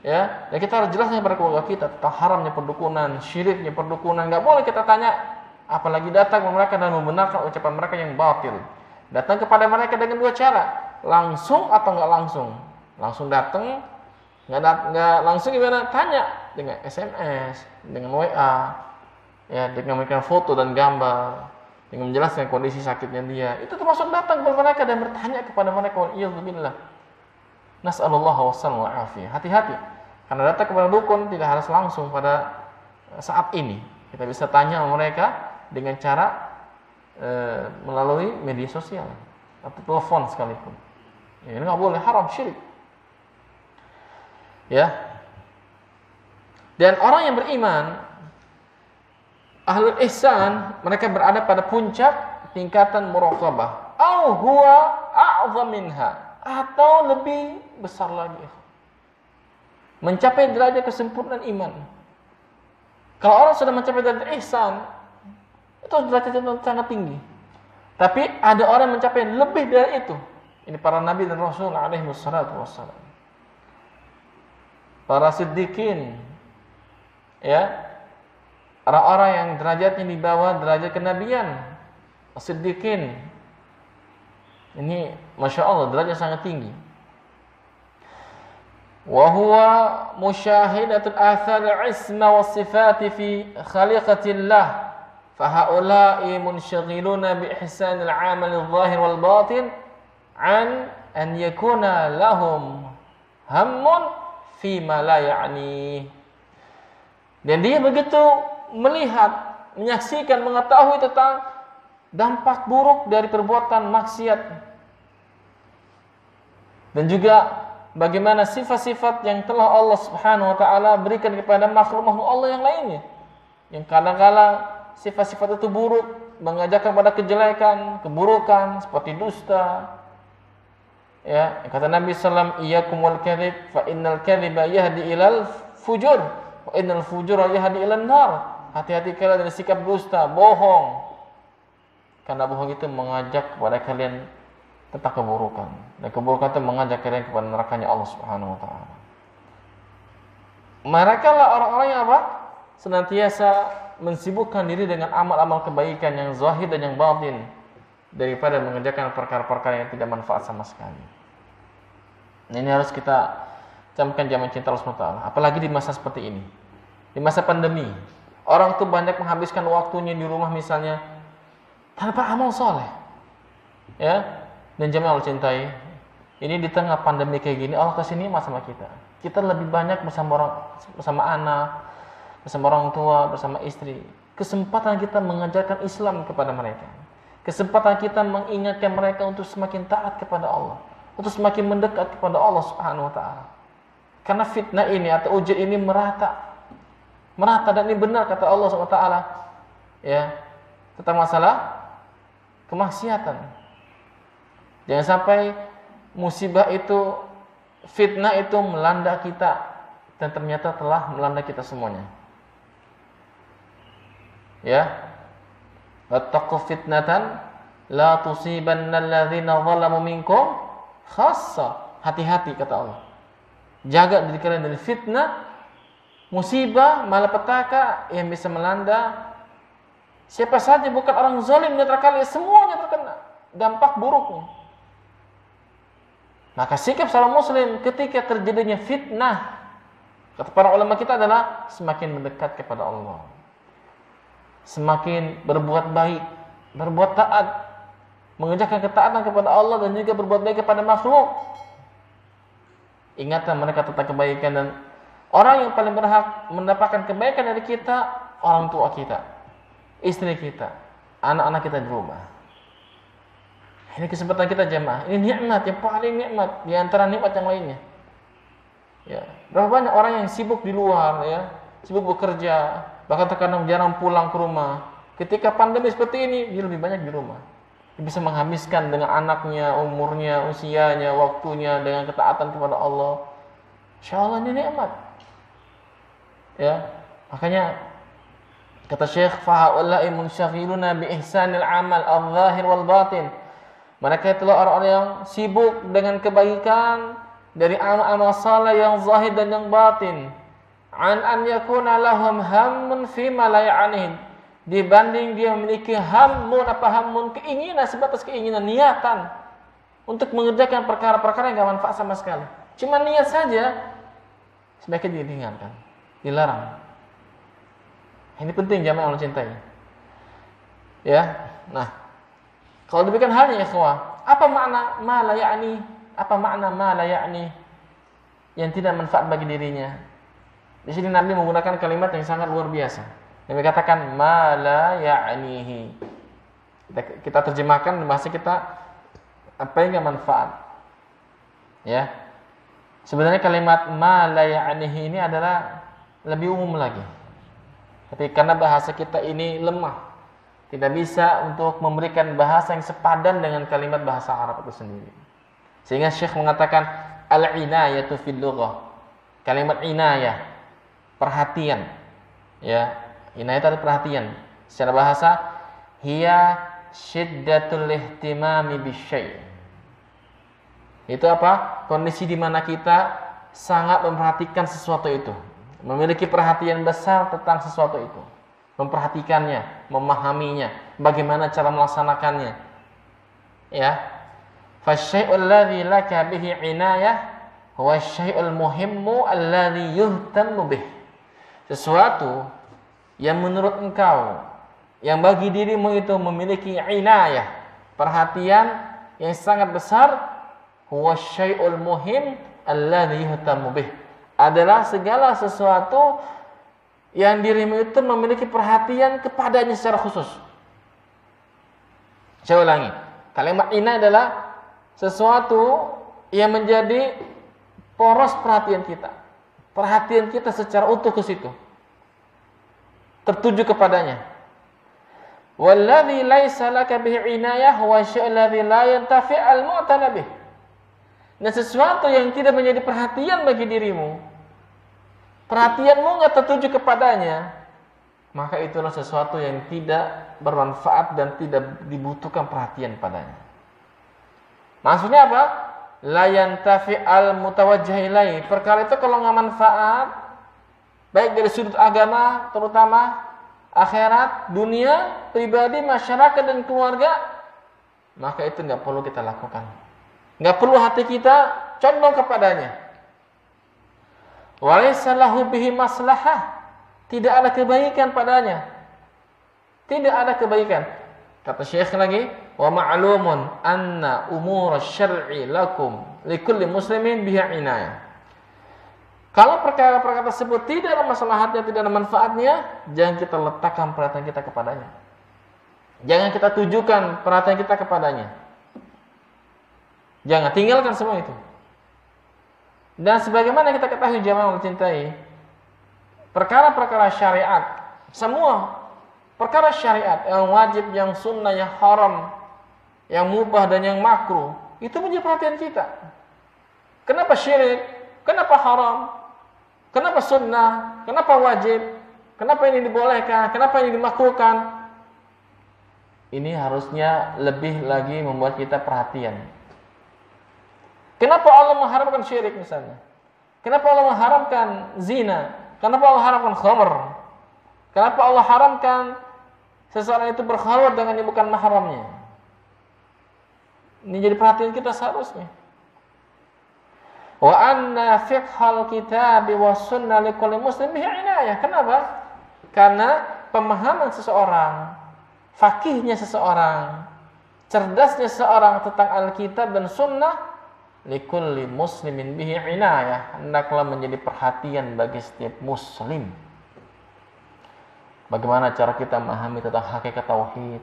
ya, dan kita harus jelaskan kepada keluarga kita tentang haramnya perdukunan, syiriknya perdukunan. Enggak boleh kita tanya, apalagi datang ke mereka dan membenarkan ucapan mereka yang batil. Datang kepada mereka dengan dua cara, langsung atau enggak langsung. Langsung datang, enggak langsung gimana? Tanya dengan SMS, dengan WA. Ya, dengan memberikan foto dan gambar, dengan menjelaskan kondisi sakitnya dia, itu termasuk datang kepada mereka dan bertanya kepada mereka. Wa'iyadzubillah. Nas'alullah wassalam wa'afiyah. Hati-hati, karena datang kepada dukun tidak harus langsung pada saat ini. Kita bisa tanya mereka dengan cara melalui media sosial atau telepon sekalipun. Ya, ini nggak boleh, haram, syirik. Ya. Dan orang yang beriman, ahlul ihsan, mereka berada pada puncak tingkatan muraqabah. Au huwa a'zam minha, atau lebih besar lagi. Mencapai derajat kesempurnaan iman. Kalau orang sudah mencapai derajat ihsan, itu derajatnya sangat tinggi. Tapi ada orang yang mencapai lebih dari itu. Ini para nabi dan rasul alaihi wassalatu wassalam. Para siddiqin, ya, orang-orang yang derajatnya di bawah derajat kenabian, as-siddiqin. Ini Masya Allah derajat sangat tinggi. Wa huwa musyahidatul athar al-isma wa sifati fi khaliqatillah. Fahaula'i munsyghiluna bi ihsanil amal al-zahir wal batin an yakuna lahum hammun fi ma la ya'ni. Dan dia begitu melihat, menyaksikan, mengetahui tentang dampak buruk dari perbuatan maksiat, dan juga bagaimana sifat-sifat yang telah Allah Subhanahu wa taala berikan kepada makhluk-makhluk Allah yang lainnya, yang kadang-kala sifat-sifat itu buruk, mengajarkan pada kejelekan, keburukan, seperti dusta. Ya, kata Nabi sallallahu alaihi wasallam, iyyakum wal kadhib fa innal kadhiba yahdi ilal fujur wa innal fujura yahdi ilan nar. Hati-hati kalian dari sikap dusta, bohong. Karena bohong itu mengajak kepada kalian tentang keburukan. Dan keburukan itu mengajak kalian kepada nerakanya Allah Subhanahu wa taala. Mereka lah orang-orang yang apa? Senantiasa mensibukkan diri dengan amal-amal kebaikan yang zahir dan yang batin, daripada mengerjakan perkara-perkara yang tidak manfaat sama sekali. Ini harus kita camkan zaman cinta Allah Subhanahu wa taala, apalagi di masa seperti ini. Di masa pandemi, orang tuh banyak menghabiskan waktunya di rumah misalnya tanpa amal soleh, ya. Dan jemaah Allah cintai, ini di tengah pandemi kayak gini, Allah kasih nikmat sama kita. Kita lebih banyak bersama anak, bersama orang tua, bersama istri. Kesempatan kita mengajarkan Islam kepada mereka. Kesempatan kita mengingatkan mereka untuk semakin taat kepada Allah, untuk semakin mendekat kepada Allah Subhanahu wa taala. Karena fitnah ini atau ujian ini merata. merata, dan ini benar kata Allah SWT, ya, tentang masalah kemaksiatan. Jangan sampai musibah itu, fitnah itu melanda kita, dan ternyata telah melanda kita semuanya. Ya, wattaqu fitnatan la tusibanna alladzina zalamu minkum khassa. Hati-hati kata Allah. Jaga diri kalian dari fitnah, musibah, malapetaka yang bisa melanda siapa saja, bukan orang zalim netrokali, semuanya terkena dampak buruknya. Maka sikap seorang muslim ketika terjadinya fitnah, kata para ulama kita adalah semakin mendekat kepada Allah, semakin berbuat baik, berbuat taat, mengerjakan ketaatan kepada Allah dan juga berbuat baik kepada makhluk. Ingatan mereka tentang kebaikan, dan orang yang paling berhak mendapatkan kebaikan dari kita, orang tua kita, istri kita, anak-anak kita di rumah. Ini kesempatan kita jemaah. Ini nikmat yang paling nikmat di antara nikmat yang lainnya. Ya, berapa banyak orang yang sibuk di luar, ya, sibuk bekerja, bahkan terkadang jarang pulang ke rumah. Ketika pandemi seperti ini, dia lebih banyak di rumah. Dia bisa menghabiskan dengan anaknya, umurnya, usianya, waktunya dengan ketaatan kepada Allah. Insyaallah ini nikmat. Ya, makanya kata Syekh, fahaula'i munsyghiluna bi ihsanil amal al-zahir wal batin. Mereka itulah orang-orang yang sibuk dengan kebaikan dari amal-amal saleh yang zahir dan yang batin. An yakuna lahum hammun fi ma la ya'nih. Dibanding dia memiliki hammun, keinginan, sebatas keinginan, niatan untuk mengerjakan perkara-perkara yang gak manfaat sama sekali. Cuma niat saja, sebaiknya diringankan, dilarang. Ini penting jamaah Allah cintai. Ya, nah, kalau demikian halnya ikhwah, apa makna ma la ya'ni? Apa makna ma la ya'ni yang tidak manfaat bagi dirinya? Di sini Nabi menggunakan kalimat yang sangat luar biasa. Nabi katakan ma la ya'nihi. Kita terjemahkan bahasa kita, apa yang enggak manfaat. Ya. Sebenarnya kalimat ma la ya'nihi ini adalah lebih umum lagi. Tapi karena bahasa kita ini lemah, tidak bisa untuk memberikan bahasa yang sepadan dengan kalimat bahasa Arab itu sendiri. Sehingga Syekh mengatakan al-inayatu fil lughah. Kalimat inayah, perhatian. Ya. Inayah itu adalah perhatian. Secara bahasa, hiya syiddatul ihtimami bisyai'. Itu apa? Kondisi di mana kita sangat memperhatikan sesuatu itu, memiliki perhatian besar tentang sesuatu itu, memperhatikannya, memahaminya, bagaimana cara melaksanakannya. Ya. Fasyai'ul ladzi laka bihi inayah huwa syai'ul muhimmu alladzi yuhtammu bih. Sesuatu yang menurut engkau, yang bagi dirimu itu memiliki inayah, perhatian yang sangat besar, huwa syai'ul muhim alladzi yuhtammu bih, adalah segala sesuatu yang dirimu itu memiliki perhatian kepadanya secara khusus. Saya ulangi, kalimat inayah adalah sesuatu yang menjadi poros perhatian kita. Perhatian kita secara utuh ke situ, tertuju kepadanya. Walladzi laisa laka bihi inayah wa syai'ul ladzi la yantafi' al-mu'tana bih. Dan sesuatu yang tidak menjadi perhatian bagi dirimu, perhatianmu enggak tertuju kepadanya, maka itulah sesuatu yang tidak bermanfaat dan tidak dibutuhkan perhatian padanya. Maksudnya apa? La yantafi al-mutawajjih ilaihi. Perkara itu kalau enggak manfaat, baik dari sudut agama, terutama akhirat, dunia, pribadi, masyarakat dan keluarga, maka itu enggak perlu kita lakukan. Enggak perlu hati kita condong kepadanya. Walaysa lahu bihi maslahah. Tidak ada kebaikan padanya. Tidak ada kebaikan. Kata Syekh lagi, wa ma'lumun anna umur syar'i lakum likulli muslimin biha inayah. Kalau perkara-perkara tersebut tidak ada maslahatnya, tidak ada manfaatnya, jangan kita letakkan perhatian kita kepadanya. Jangan kita tujukan perhatian kita kepadanya. Jangan, tinggalkan semua itu. Dan sebagaimana kita ketahui jamaah Allah cintai, perkara-perkara syariat, semua perkara syariat yang wajib, yang sunnah, yang haram, yang mubah dan yang makruh, itu menjadi perhatian kita. Kenapa syirik? Kenapa haram? Kenapa sunnah? Kenapa wajib? Kenapa ini dibolehkan? Kenapa ini dimakruhkan? Ini harusnya lebih lagi membuat kita perhatian. Kenapa Allah mengharamkan syirik misalnya? Kenapa Allah mengharamkan zina? Kenapa Allah haramkan khamr? Kenapa Allah haramkan seseorang itu berkhalwat dengan yang bukan mahramnya? Ini jadi perhatian kita seharusnya. Wa anna fiqhal kitab wa sunnah likulli muslim bihi inayah. Kenapa? Karena pemahaman seseorang, fakihnya seseorang, cerdasnya seseorang tentang Alkitab dan Sunnah, likulli muslimin bihi inayah, hendaklah menjadi perhatian bagi setiap muslim. Bagaimana cara kita memahami tentang hakikat tauhid?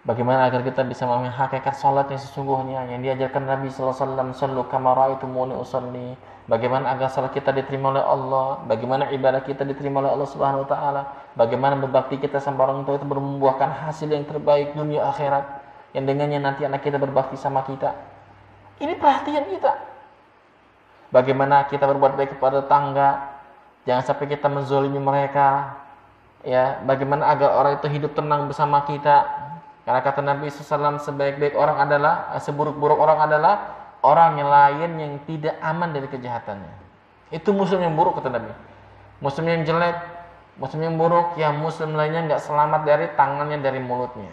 Bagaimana agar kita bisa memahami hakikat salat yang sesungguhnya yang diajarkan Nabi sallallahu alaihi wasallam, sallu kama ra'aitumuni usalli. Bagaimana agar salat kita diterima oleh Allah? Bagaimana ibadah kita diterima oleh Allah Subhanahu wa taala? Bagaimana berbakti kita sama orang tua itu membuahkan hasil yang terbaik dunia akhirat, yang dengannya nanti anak kita berbakti sama kita. Ini perhatian kita. Bagaimana kita berbuat baik kepada tetangga? Jangan sampai kita menzalimi mereka. Ya, bagaimana agar orang itu hidup tenang bersama kita? Karena kata Nabi SAW, sebaik-baik orang adalah, seburuk-buruk orang adalah orang yang lain yang tidak aman dari kejahatannya. Itu muslim yang buruk, kata Nabi. Muslim yang jelek, muslim yang buruk, ya muslim lainnya nggak selamat dari tangannya, dari mulutnya.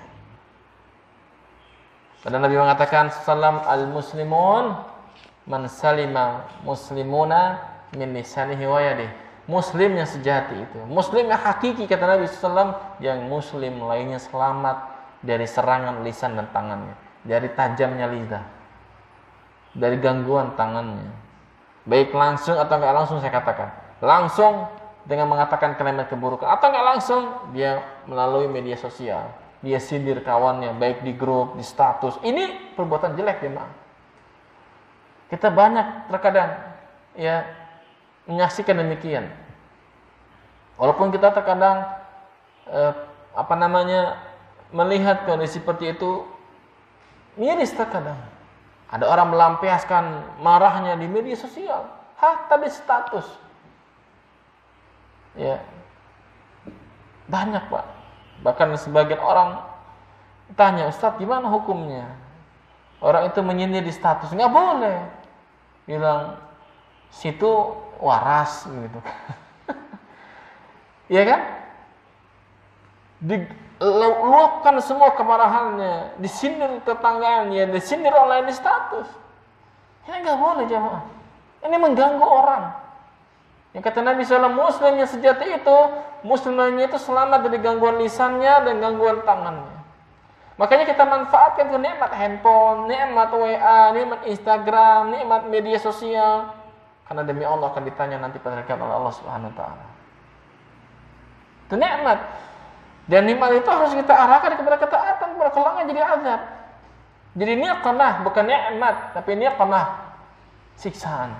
Karena Nabi mengatakan, salam al-muslimun man salima muslimuna min lisanihi wa yadihi. Muslim yang sejati itu, muslim yang hakiki, kata Nabi SAW, yang muslim lainnya selamat dari serangan lisan dan tangannya, dari tajamnya lidah, dari gangguan tangannya, baik langsung atau enggak langsung. Saya katakan langsung dengan mengatakan kalimat keburukan, atau enggak langsung dia melalui media sosial, dia sindir kawannya baik di grup, di status. Ini perbuatan jelek, jemaah. Kita banyak terkadang ya menyaksikan demikian. Walaupun kita terkadang melihat kondisi seperti itu miris terkadang. Ada orang melampiaskan marahnya di media sosial, tadi status. Ya. Banyak, Pak. Bahkan sebagian orang tanya, "Ustaz, gimana hukumnya?" Orang itu menyindir di status, nggak boleh. Bilang situ waras gitu. Iya kan? Luapkan semua kemarahannya, disindir tetangganya, disindir online di status. Ini nggak boleh, jemaah. Ini mengganggu orang. Yang kata Nabi SAW, muslim yang sejati itu, muslim lainnya itu selamat dari gangguan lisannya dan gangguan tangannya. Makanya kita manfaatkan tuh nikmat handphone, nikmat WA, nikmat Instagram, nikmat media sosial. Karena demi Allah akan ditanya nanti pada hari kiamat oleh Allah Subhanahu wa taala. Itu nikmat. Dan nikmat itu harus kita arahkan kepada ketaatan, kepada kelangan jadi azab. Jadi niqmah bukan nikmat, tapi niqmah, siksaan.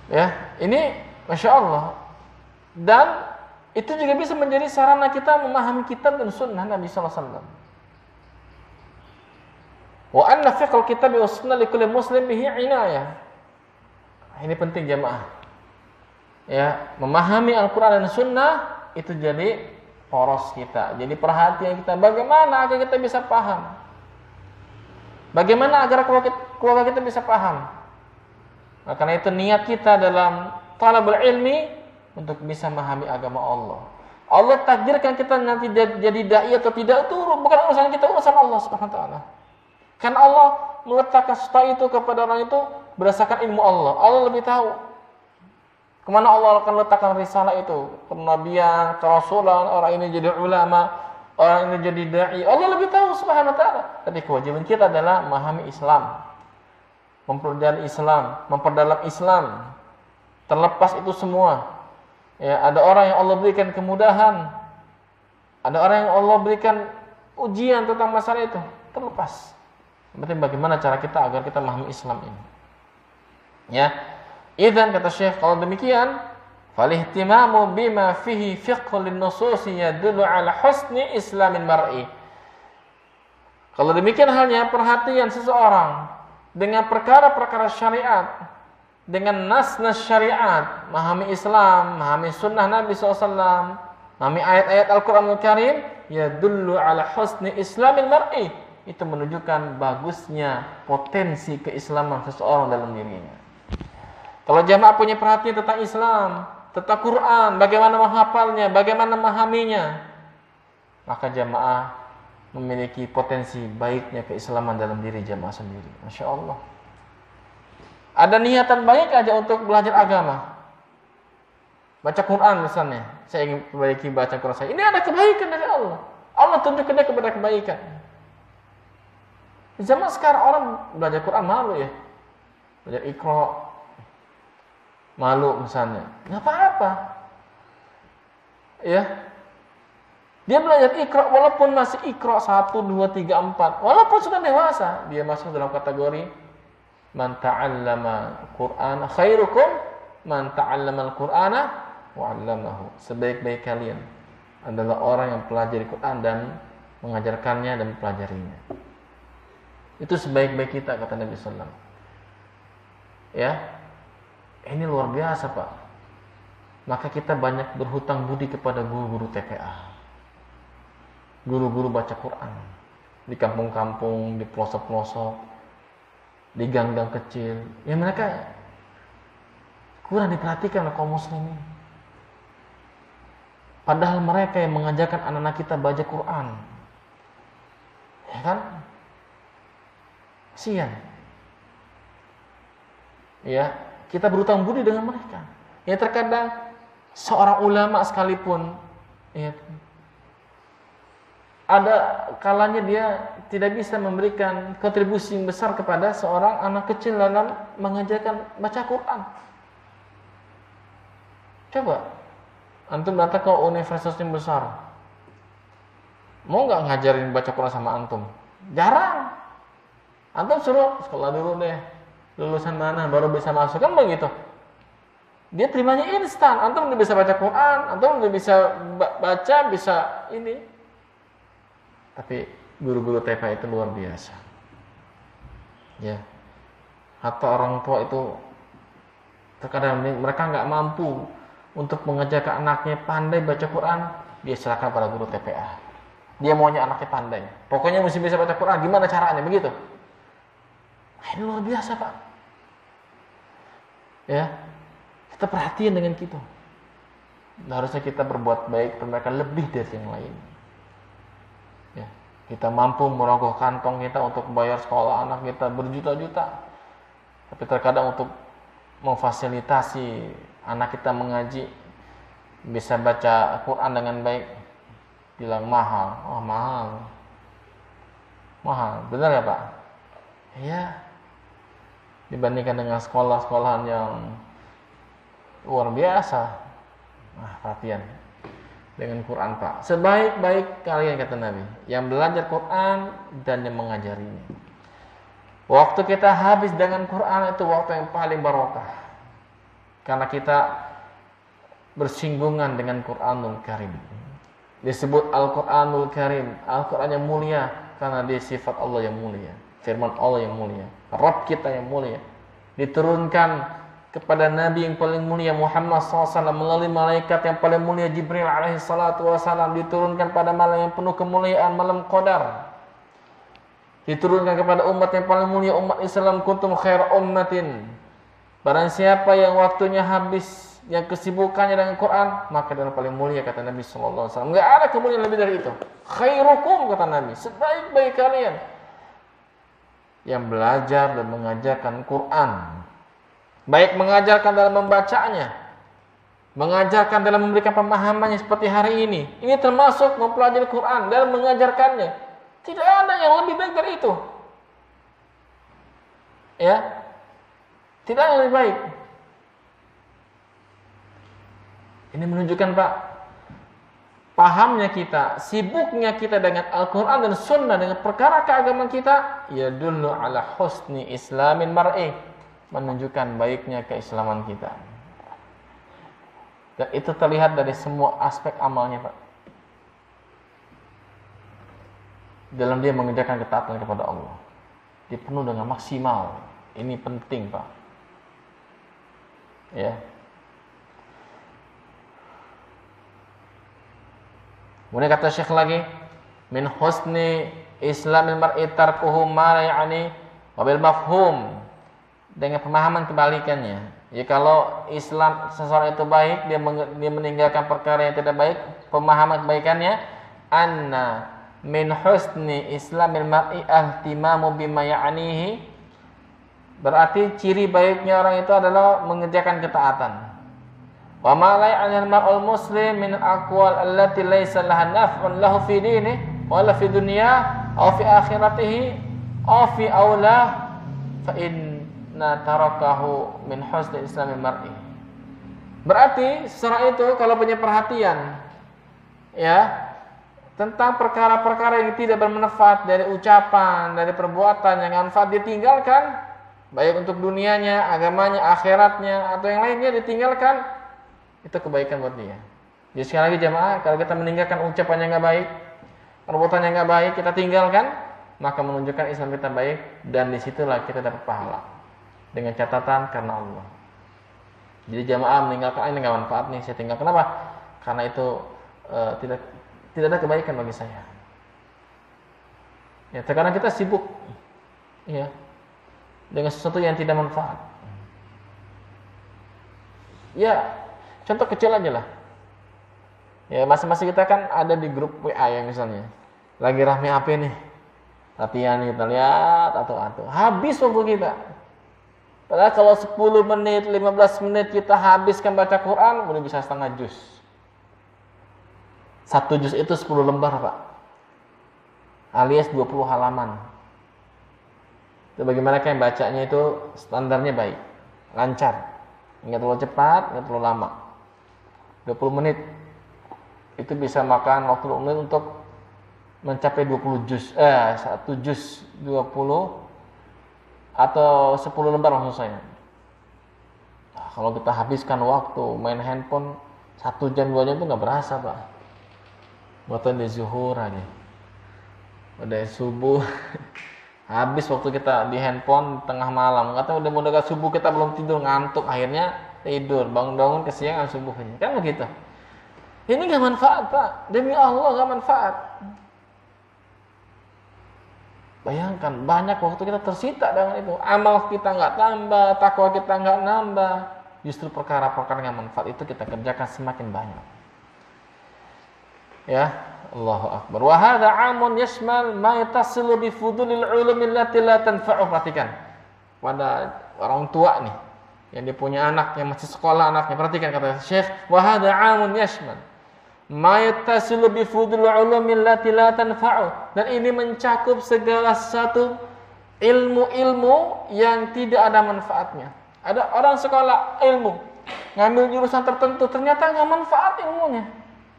Ya, ini Masya Allah. Dan itu juga bisa menjadi sarana kita memahami kitab dan sunnah Nabi SAW. Wa anna fiqhal kitab wa sunnah likulli muslim bihi inayah. Ini penting, jemaah. Ya, memahami Al-Quran dan Sunnah itu jadi poros kita, jadi perhatian kita. Bagaimana agar kita bisa paham? Bagaimana agar keluarga kita bisa paham? Nah, karena itu niat kita dalam talabul ilmi untuk bisa memahami agama Allah. Allah takdirkan kita nanti jadi dai atau tidak itu bukan urusan kita, urusan Allah Subhanahu wa taala. Karena Allah meletakkan sesuatu itu kepada orang itu berdasarkan ilmu Allah. Allah lebih tahu kemana Allah akan letakkan risalah itu, kenabian, kerasulan, orang ini jadi ulama, orang ini jadi dai. Allah lebih tahu Subhanahu wa taala. Tapi kewajiban kita adalah memahami Islam, mempelajari Islam, memperdalam Islam. Terlepas itu semua, ya, ada orang yang Allah berikan kemudahan, ada orang yang Allah berikan ujian tentang masalah itu. Terlepas. Yang penting bagaimana cara kita agar kita memahami Islam ini. Ya. Idzan kata Syekh, kalau demikian, falihtimamu bima fihi fiqhul linnususi yadullu ala husni islamin mar'i. Kalau demikian halnya perhatian seseorang dengan perkara-perkara syariat, dengan nas-nas syariat, memahami Islam, memahami sunnah Nabi SAW, memahami ayat-ayat Al-Quranul Karim, yadullu ala husni islamin mar'i. Itu menunjukkan bagusnya potensi keislaman seseorang dalam dirinya. Kalau jamaah punya perhatian tentang Islam, tentang Quran, bagaimana menghafalnya, bagaimana memahaminya, maka jamaah memiliki potensi baiknya keislaman dalam diri jamaah sendiri. Masya Allah. Ada niatan baik aja untuk belajar agama. Baca Quran misalnya, saya ingin perbaiki baca Quran saya. Ini ada kebaikan dari Allah. Allah tunjukkan kepada kebaikan. Zaman sekarang orang belajar Quran malu ya. Belajar Iqra malu misalnya. Enggak apa-apa. Ya. Dia belajar Iqra walaupun masih Iqra 1 2 3 4. Walaupun sudah dewasa, dia masuk dalam kategori man ta'allama Qur'ana khairukum man ta'allama al-Qur'ana wa 'allamahu. Sebaik-baik kalian adalah orang yang pelajari Quran dan mengajarkannya dan mempelajarinya. Itu sebaik-baik kita, kata Nabi SAW. Ya, ini luar biasa Pak. Maka kita banyak berhutang budi kepada guru-guru TPA, guru-guru baca Quran di kampung-kampung, di pelosok-pelosok, di gang-gang kecil. Ya mereka kurang diperhatikan oleh kaum muslimin. Padahal mereka yang mengajarkan anak-anak kita baca Quran. Ya kan? Kasihan. Ya, kita berhutang budi dengan mereka. Ya terkadang seorang ulama sekalipun, ya, ada kalanya dia tidak bisa memberikan kontribusi yang besar kepada seorang anak kecil dalam mengajarkan baca Quran. Coba, antum datang ke universitas yang besar, mau nggak ngajarin baca Quran sama antum? Jarang. Antum suruh sekolah dulu deh, lulusan mana baru bisa masuk, kan begitu. Dia terimanya instan. Antum udah bisa baca Quran, antum udah bisa baca, bisa ini. Tapi guru-guru TPA itu luar biasa. Ya. Atau orang tua itu terkadang mereka nggak mampu untuk mengajarkan anaknya pandai baca Quran, dia serahkan pada guru TPA. Dia maunya anaknya pandai. Pokoknya mesti bisa baca Quran, gimana caranya begitu? Ini luar biasa Pak. Ya, kita perhatian dengan kita. Harusnya kita berbuat baik kepada mereka lebih dari yang lain. Ya, kita mampu merogoh kantong kita untuk bayar sekolah anak kita berjuta-juta. Tapi terkadang untuk memfasilitasi anak kita mengaji, bisa baca Quran dengan baik, bilang mahal. Oh mahal. Mahal, benar ya Pak? Iya. Dibandingkan dengan sekolah-sekolahan yang luar biasa. Nah, perhatian dengan Quran Pak. Sebaik-baik kalian, kata Nabi, yang belajar Quran dan yang mengajarinya. Waktu kita habis dengan Quran itu waktu yang paling barokah. Karena kita bersinggungan dengan Quranul Karim. Disebut Al-Quranul Karim, Al-Quran yang mulia karena dia sifat Allah yang mulia, firman Allah yang mulia, Rabb kita yang mulia, diturunkan kepada Nabi yang paling mulia Muhammad SAW melalui malaikat yang paling mulia Jibril alaihi salatu wassalam, diturunkan pada malam yang penuh kemuliaan, malam Qadar, diturunkan kepada umat yang paling mulia, umat Islam, kuntum khair ummatin. Barang siapa yang waktunya habis, yang kesibukannya dengan Quran, maka dia paling mulia, kata Nabi SAW. Enggak ada kemuliaan lebih dari itu. Khairukum, kata Nabi, sebaik-baik kalian yang belajar dan mengajarkan Quran. Baik mengajarkan dalam membacanya, mengajarkan dalam memberikan pemahamannya seperti hari ini. Ini termasuk mempelajari Quran dan mengajarkannya. Tidak ada yang lebih baik dari itu. Ya, tidak ada yang lebih baik. Ini menunjukkan Pak, pahamnya kita, sibuknya kita dengan Al-Quran dan Sunnah, dengan perkara keagamaan kita, ya dulu ala husni islamin mar'i, menunjukkan baiknya keislaman kita. Dan itu terlihat dari semua aspek amalnya, Pak. Dalam dia mengerjakan ketaatan kepada Allah, dia penuh dengan maksimal. Ini penting, Pak. Ya. Kemudian kata Syekh lagi, min husni islamil mar'i tarkuhu ma la ya'ni wa bil mafhum. Dengan pemahaman kebalikannya. Ya, kalau Islam seseorang itu baik, dia meninggalkan perkara yang tidak baik, pemahaman kebaikannya, anna min husni islamil mar'i ihtimamu bima ya'nihi. Berarti ciri baiknya orang itu adalah mengerjakan ketaatan. Wa ma la ya'nil mar'ul muslim min aqwal allati laysa laha naf'un lahu fi dinihi wala fi dunya aw fi akhiratihi aw fi aula fa inna tarakahu min husni islamil mar'i. Berarti seseorang itu kalau punya perhatian ya tentang perkara-perkara yang tidak bermanfaat dari ucapan, dari perbuatan yang manfaat ditinggalkan, baik untuk dunianya, agamanya, akhiratnya atau yang lainnya ditinggalkan, itu kebaikan buat dia. Jadi sekali lagi jamaah, kalau kita meninggalkan ucapan yang enggak baik, perbuatan yang enggak baik, kita tinggalkan, maka menunjukkan Islam kita baik, dan disitulah kita dapat pahala dengan catatan karena Allah. Jadi jamaah meninggalkan ini enggak manfaat nih, saya tinggal. Kenapa? Karena itu tidak ada kebaikan bagi saya. Ya, terkadang kita sibuk ya dengan sesuatu yang tidak manfaat. Ya, contoh kecil aja lah. Ya, masing-masing kita kan ada di grup WA ya misalnya. Lagi rame apa nih? Latihan kita lihat atau habis waktu kita. Padahal kalau 10 menit, 15 menit kita habiskan baca Quran, udah bisa setengah juz. 1 juz itu 10 lembar, Pak. Alias 20 halaman. Itu bagaimana yang bacanya itu standarnya baik, lancar. Enggak terlalu cepat, enggak terlalu lama. 20 menit. Itu bisa makan waktu 20 menit untuk mencapai 20 juz. 1 juz 20 atau 10 lembar maksud saya. Nah, kalau kita habiskan waktu main handphone 1 jam 2 jam itu enggak berasa, Pak. Waktu di zuhur aja, udah subuh, habis waktu kita di handphone tengah malam. Katanya udah mau dekat subuh kita belum tidur, ngantuk, akhirnya tidur, bangun-bangun kesiangan subuhnya. Kan begitu. Ini gak manfaat, Pak. Demi Allah gak manfaat. Bayangkan banyak waktu kita tersita dengan itu. Amal kita gak tambah, takwa kita gak nambah. Justru perkara-perkara yang manfaat itu kita kerjakan semakin banyak. Ya, Allahu Akbar. Wa hadza 'amun yashmal ma yatasilu bi fudulil ulumi allati la tanfa'u. Perhatikan. Pada orang tua nih yang dia punya anak yang masih sekolah anaknya, perhatikan kata Syekh, wa hadza 'amun yashmal ma yatasilu bi fudulil ulumi allati la tanfa'u. Dan ini mencakup segala sesuatu ilmu-ilmu yang tidak ada manfaatnya. Ada orang sekolah ilmu, ngambil jurusan tertentu, ternyata enggak manfaat ilmunya.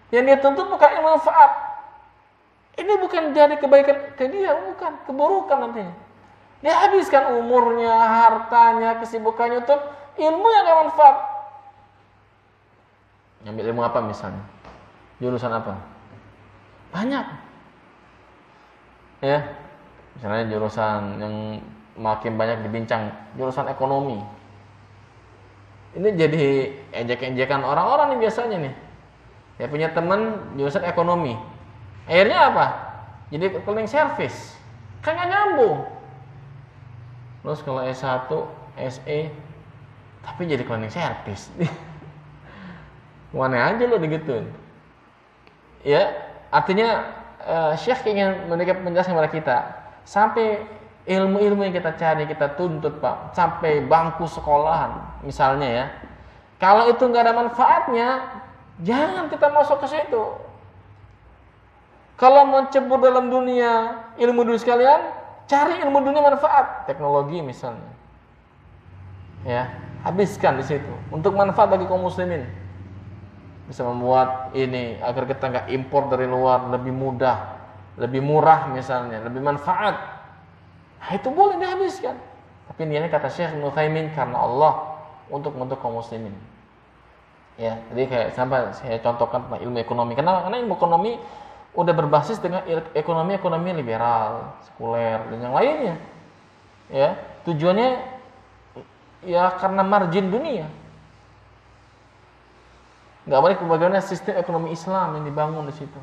Yang dia tuntut bukan ilmu manfaat. Ini bukan jadi kebaikan ke dia, bukan keburukan nantinya. Dia habiskan umurnya, hartanya, kesibukannya untuk ilmu yang gak manfaat. Ngambil ilmu apa misalnya? Jurusan apa? Banyak. Ya, misalnya jurusan yang makin banyak dibincang, jurusan ekonomi. Ini jadi ejek-ejekan orang-orang nih biasanya nih. Saya punya teman jurusan ekonomi. Akhirnya apa? Jadi cleaning service. Kan gak nyambung. Terus kalau S1, SE, tapi jadi cleaning service. Mana aja lo digituin. Ya, artinya Syekh ingin menjelaskan kepada kita. Sampai ilmu-ilmu yang kita cari, kita tuntut, Pak. Sampai bangku sekolahan, misalnya ya. Kalau itu gak ada manfaatnya, jangan kita masuk ke situ. Kalau mau cebur dalam dunia ilmu dunia sekalian, cari ilmu dunia manfaat, teknologi misalnya. Ya, habiskan di situ untuk manfaat bagi kaum muslimin. Bisa membuat ini agar kita enggak impor dari luar, lebih mudah, lebih murah misalnya, lebih manfaat. Nah, itu boleh dihabiskan. Tapi niatnya kata Syekh Ibnu Utsaimin karena Allah untuk kaum muslimin. Ya, jadi kayak sampai saya contohkan tentang ilmu ekonomi. Karena ilmu ekonomi udah berbasis dengan ekonomi liberal, sekuler dan yang lainnya. Ya, tujuannya ya karena margin dunia. Nggak balik bagaimana sistem ekonomi Islam yang dibangun di situ.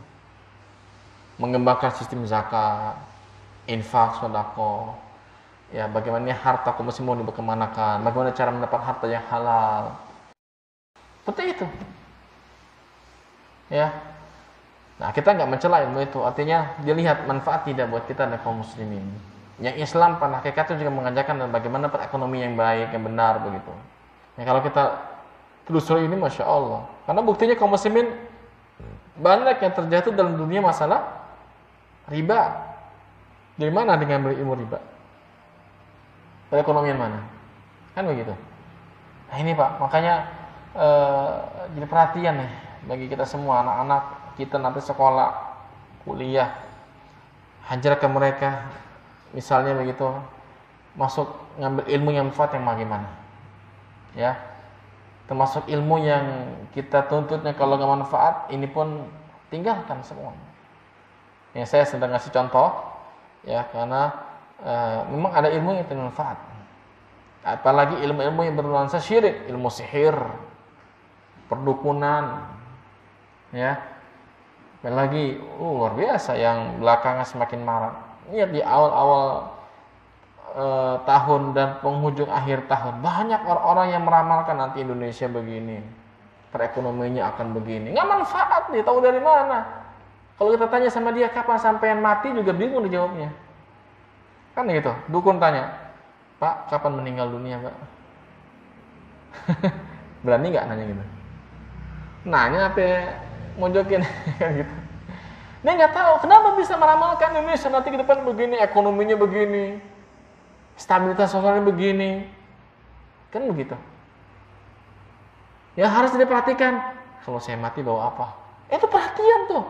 Mengembangkan sistem zakat, infak, sedekah. Ya, bagaimana harta kaum muslimin mau dikemanakan, bagaimana cara mendapat harta yang halal. Seperti itu. Ya. Nah, kita nggak mencela ilmu itu. Artinya dilihat manfaat tidak buat kita dan kaum muslimin. Yang Islam pada hakikatnya juga mengajarkan bagaimana perekonomian yang baik, yang benar begitu. Ya, kalau kita telusuri ini, masya Allah. Karena buktinya kaum muslimin banyak yang terjatuh dalam dunia masalah riba. Dari mana dengan ilmu riba? Perekonomian mana? Kan begitu. Nah ini Pak, makanya jadi perhatian nih bagi kita semua, anak-anak kita nanti sekolah, kuliah, ajarkan mereka misalnya begitu, masuk ngambil ilmu yang manfaat yang bagaimana, ya, termasuk ilmu yang kita tuntutnya kalau nggak manfaat, ini pun tinggalkan semua. Ya, saya sedang ngasih contoh, ya, karena memang ada ilmu yang tidak manfaat, apalagi ilmu-ilmu yang bernuansa syirik, ilmu sihir, perdukunan, ya, apalagi luar biasa yang belakangan semakin marak. Lihat di awal-awal tahun dan penghujung akhir tahun, banyak orang-orang yang meramalkan nanti Indonesia begini, perekonomiannya akan begini. Nggak manfaat nih, tahu dari mana? Kalau kita tanya sama dia kapan sampean mati juga bingung dijawabnya. Kan gitu, dukun tanya, Pak, kapan meninggal dunia, Pak? Berani nggak nanya gitu? Nanya apa mojokin kan gitu. Dia nggak tahu kenapa bisa meramalkan Indonesia nanti ke depan begini, ekonominya begini, stabilitas sosialnya begini, kan begitu. Ya harus diperhatikan. Kalau saya mati bawa apa? Itu perhatian tuh.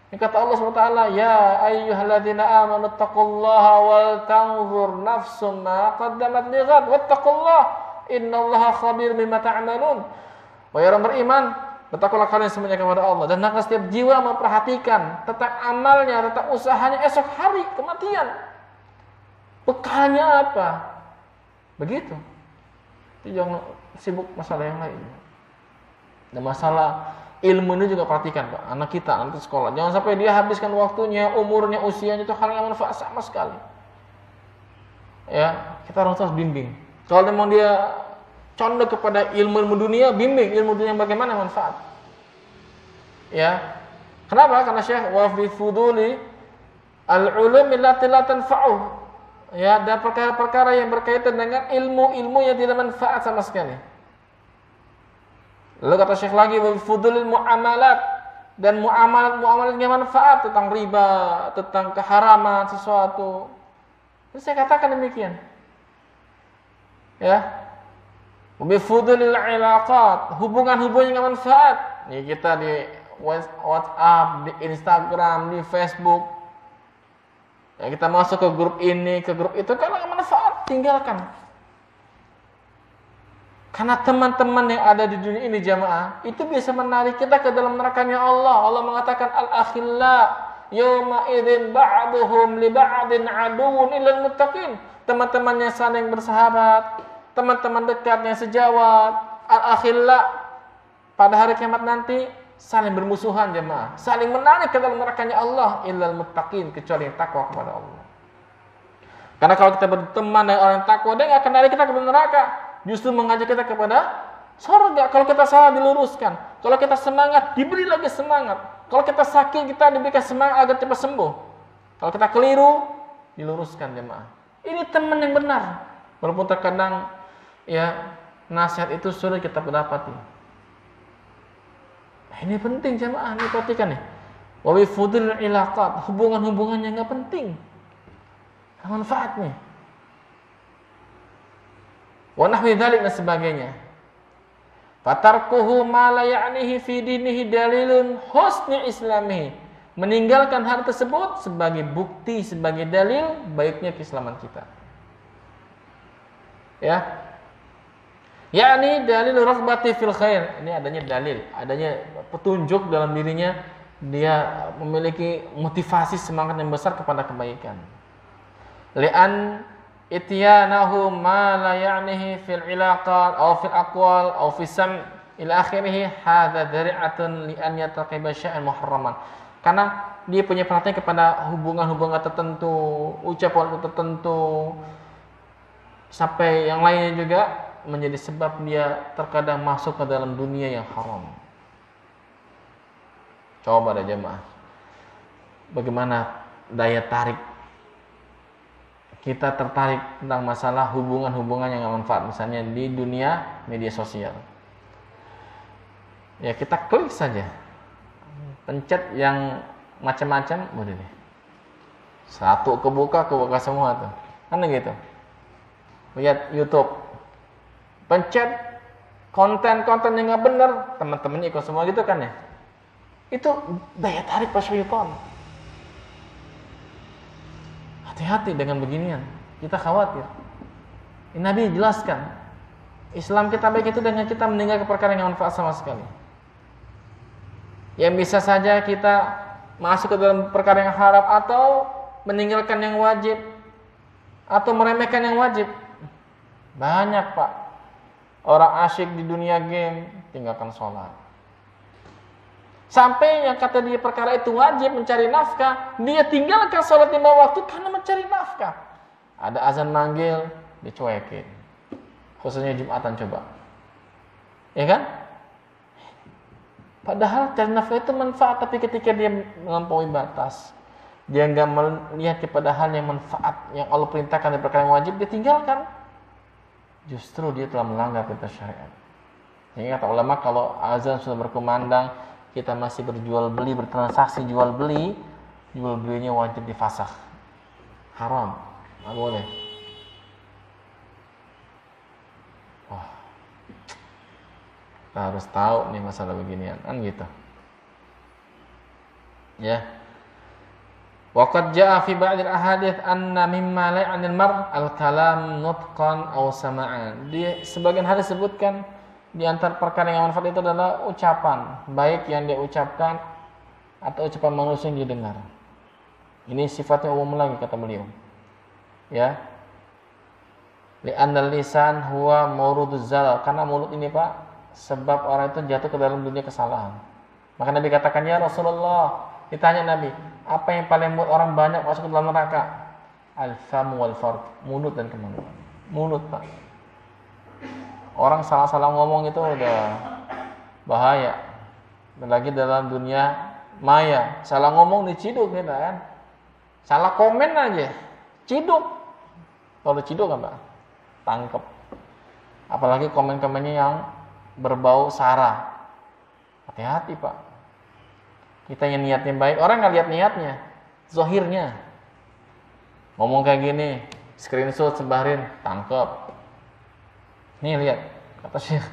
Yang kata Allah SWT, ya ayyuhalladzina amanu taqullaha wal tanzur nafsum ma qaddamat lighad wattaqullaha innallaha khabir bima ta'malun. Wahai orang beriman, bertakwalah kalian semuanya kepada Allah, dan hendaklah setiap jiwa memperhatikan tentang amalnya, tentang usahanya esok hari kematian. Bekalnya apa? Begitu. Jangan sibuk masalah yang lain. Dan masalah ilmu ini juga perhatikan, Pak. Anak kita nanti sekolah, jangan sampai dia habiskan waktunya, umurnya, usianya itu hal yang manfaat sama sekali. Ya, kita harus bimbing. Kalau memang dia condong kepada ilmu dunia, bimbing ilmu dunia bagaimana manfaat. Ya. Kenapa? Karena Syekh wa fi fuduli al-ulum allati la tanfa'u. Ya, dan perkara-perkara yang berkaitan dengan ilmu-ilmu yang tidak manfaat sama sekali. Lalu kata Syekh lagi wa fi fudulil muamalat, dan muamalat yang manfaat tentang riba, tentang keharaman sesuatu. Terus saya katakan demikian. Ya. Bifudulil ilaqat, hubungan-hubungan yang manfaat. Nih kita di WhatsApp, di Instagram, di Facebook. Ya, kita masuk ke grup ini, ke grup itu, kalau nggak manfaat, tinggalkan. Karena teman-teman yang ada di dunia ini jamaah, itu bisa menarik kita ke dalam nerakanya Allah. Allah mengatakan al-akhilla yawma idzin ba'duhum li ba'din aduwwun illal muttaqin. Teman-teman yang saling bersahabat, teman-teman dekatnya sejawat, al-akhilla pada hari kiamat nanti saling bermusuhan jemaah, saling menarik ke dalam nerakanya Allah illal muttaqin, kecuali yang takwa kepada Allah. Karena kalau kita berteman dengan orang takwa, dia nggak akan narik kita ke neraka, justru mengajak kita kepada surga. Kalau kita salah diluruskan, kalau kita semangat diberi lagi semangat, kalau kita sakit kita diberikan semangat agar cepat sembuh, kalau kita keliru diluruskan jemaah. Ini teman yang benar, walaupun terkadang ya nasihat itu sulit kita mendapati. Nah, ini penting jemaah, ini perhatikan nih. Wa bi fudul ilaqat, hubungan-hubungan yang enggak penting. Manfaat nih. Wa nahwi dzalik dan sebagainya. Fatarkuhu ma la ya'nihi fi dinihi dalilun husni islamihi. Meninggalkan hal tersebut sebagai bukti, sebagai dalil baiknya keislaman kita. Ya. Yakni dalil raghbati fil khair. Ini adanya dalil, adanya petunjuk dalam dirinya, dia memiliki motivasi semangat yang besar kepada kebaikan. Li'an ityanahu ma la ya'nihi fil ilaqat aw fil aqwal aw fi sam' ila akhirih hadza dari'atun li an yataqiba syai'an muharraman. Karena dia punya perhatian kepada hubungan-hubungan tertentu, ucapan tertentu, sampai yang lainnya juga menjadi sebab dia terkadang masuk ke dalam dunia yang haram. Coba ada jemaah, bagaimana daya tarik kita tertarik tentang masalah hubungan-hubungan yang manfaat, misalnya di dunia media sosial. Ya kita klik saja, pencet yang macam-macam, boleh deh. Satu kebuka semua tuh, kan gitu. Lihat YouTube, pencet konten-konten yang nggak benar, teman-temannya ikut semua gitu kan ya. Itu daya tarik pas syaitan. Hati-hati dengan beginian, kita khawatir. Ini Nabi jelaskan, Islam kita baik itu dengan kita meninggalkan perkara yang manfaat sama sekali. Yang bisa saja kita masuk ke dalam perkara yang haram, atau meninggalkan yang wajib, atau meremehkan yang wajib. Banyak Pak, orang asyik di dunia game, tinggalkan sholat. Sampai yang kata dia perkara itu wajib, mencari nafkah, dia tinggalkan sholat 5 waktu karena mencari nafkah. Ada azan manggil, dicuekin. Khususnya Jumatan coba. Ya kan? Padahal cari nafkah itu manfaat, tapi ketika dia melampaui batas, dia nggak melihat kepada hal yang manfaat yang Allah perintahkan di perkara yang wajib, dia tinggalkan. Justru dia telah melanggar perintah syariat. Jadi kata ulama, kalau azan sudah berkumandang, kita masih berjual beli, bertransaksi jual belinya wajib difasakh. Haram, nggak boleh. Wah, kita harus tahu nih masalah beginian, kan gitu. Ya. Waqad jaa fi ba'dil ahadits anna mimma la ya'nil mar' al-kalam nutqan aw sama'an. Di sebagian hadis disebutkan di antara perkara yang manfaat itu adalah ucapan, baik yang dia ucapkan atau ucapan manusia yang didengar. Ini sifatnya umum lagi kata beliau. Ya. Li'anna lisan huwa mawruduz zalal, karena mulut ini Pak sebab orang itu jatuh ke dalam dunia kesalahan. Maka Nabi katakan, ya Rasulullah, ditanya Nabi, apa yang paling membuat orang banyak masuk ke dalam neraka? Al-famu wal farj, mulut dan kemaluan. Mulut Pak. Orang salah-salah ngomong itu udah bahaya. Lagi dalam dunia maya, salah ngomong diciduk kita kan. Salah komen aja, ciduk. Kalau ciduk kan Pak, tangkep. Apalagi komen-komennya yang berbau sara. Hati-hati Pak. Kita yang niatnya baik, orang nggak lihat niatnya, zahirnya. Ngomong kayak gini, screenshot sebarin, tangkep. Nih lihat, kata Syekh.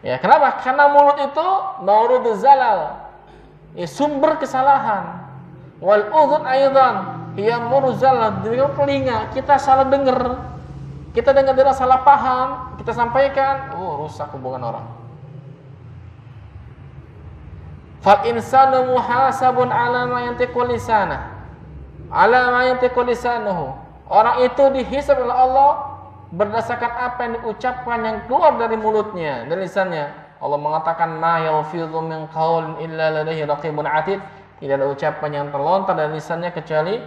Ya, kenapa? Karena mulut itu mawruduz zalal, ya, sumber kesalahan. Wal udhun aidan hiya mawruduz zalal, dengan telinga kita salah dengar, kita dengar salah paham, kita sampaikan, rusak hubungan orang. Fal insanu muhasabun ala ma yantiqu lisanah. Ala ma yantiqu lisanuhu. Orang itu dihisab oleh Allah berdasarkan apa yang diucapkan yang keluar dari mulutnya, dari lisannya. Allah mengatakan ma yalfidhu min qaulin illa ladaihi raqibun atid. Tidak ada ucapan yang terlontar dari lisannya kecuali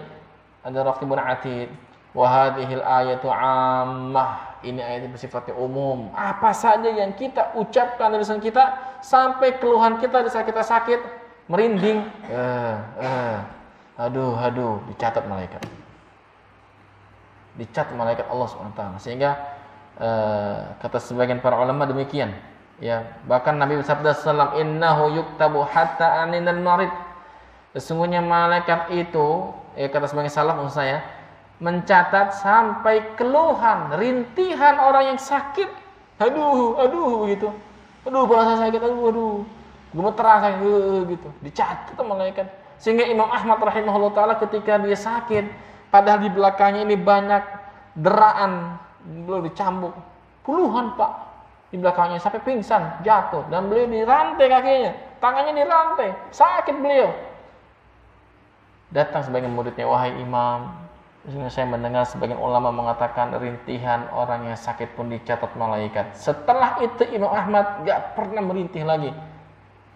ada raqibun atid. Wa hadhil ayatu ammah. Ini ayat yang bersifatnya umum. Apa saja yang kita ucapkan dari lisan kita, sampai keluhan kita di saat kita sakit, merinding, aduh, dicatat malaikat. Dicatat malaikat Allah SWT. Sehingga kata sebagian para ulama demikian. Ya, bahkan Nabi bersabda sallallahu innahu yuktabu hatta aninal marid. Sesungguhnya malaikat itu, kata sebagian salaf maksud saya, mencatat sampai keluhan, rintihan orang yang sakit. Aduh gitu. Aduh, bahasa sakit, aduh. Gemeteran saya gitu. Dicatat malaikat. Sehingga Imam Ahmad rahimahullah taala ketika dia sakit, padahal di belakangnya ini banyak deraan, beliau dicambuk puluhan Pak di belakangnya sampai pingsan, jatuh, dan beliau dirantai kakinya, tangannya dirantai, sakit beliau. Datang sebagian muridnya, wahai imam, saya mendengar sebagian ulama mengatakan rintihan orang yang sakit pun dicatat malaikat. Setelah itu Imam Ahmad gak pernah merintih lagi,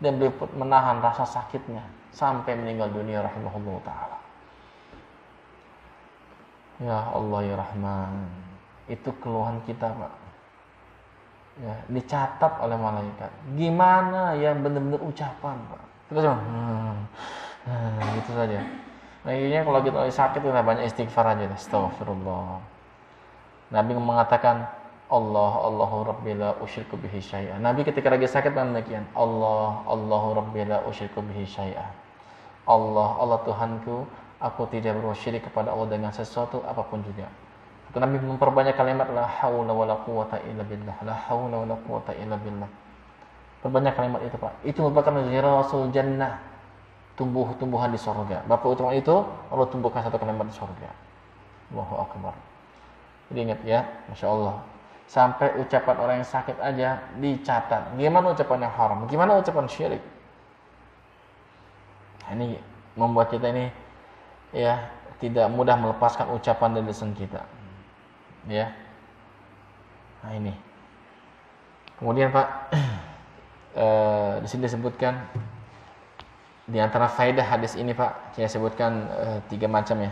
dan beliau menahan rasa sakitnya sampai meninggal dunia rahimahullah ta'ala. Ya Allah ya Rahman, itu keluhan kita Pak, ya, dicatat oleh malaikat. Gimana yang benar-benar ucapan Pak, kita cuma gitu saja. Akhirnya kalau kita sakit kita banyak istighfar aja. Astagfirullah. Nabi mengatakan Allahu Rabbi la usyriku bihi syai'an. Nabi ketika lagi sakit demikian, Allahu Rabbi la usyriku bihi syai'an. Allah Tuhanku, aku tidak bersyirik kepada Allah dengan sesuatu apapun juga. Nabi memperbanyak kalimat la haula wala quwata illa billah, la haula wala quwata illa billah. Perbanyak kalimat itu Pak. Itu merupakan ghirasul jannah, tumbuh-tumbuhan di surga. Bapak utama itu Allah tumbuhkan satu kalimat di surga. Allahu akbar. Jadi ingat ya, Masya Allah. Sampai ucapan orang yang sakit aja dicatat. Gimana ucapan yang haram? Gimana ucapan syirik? Nah, ini membuat kita ini ya tidak mudah melepaskan ucapan dari lisan kita. Ya. Nah ini. Kemudian Pak, di sini disebutkan di antara faedah hadis ini Pak, saya sebutkan 3 macam ya.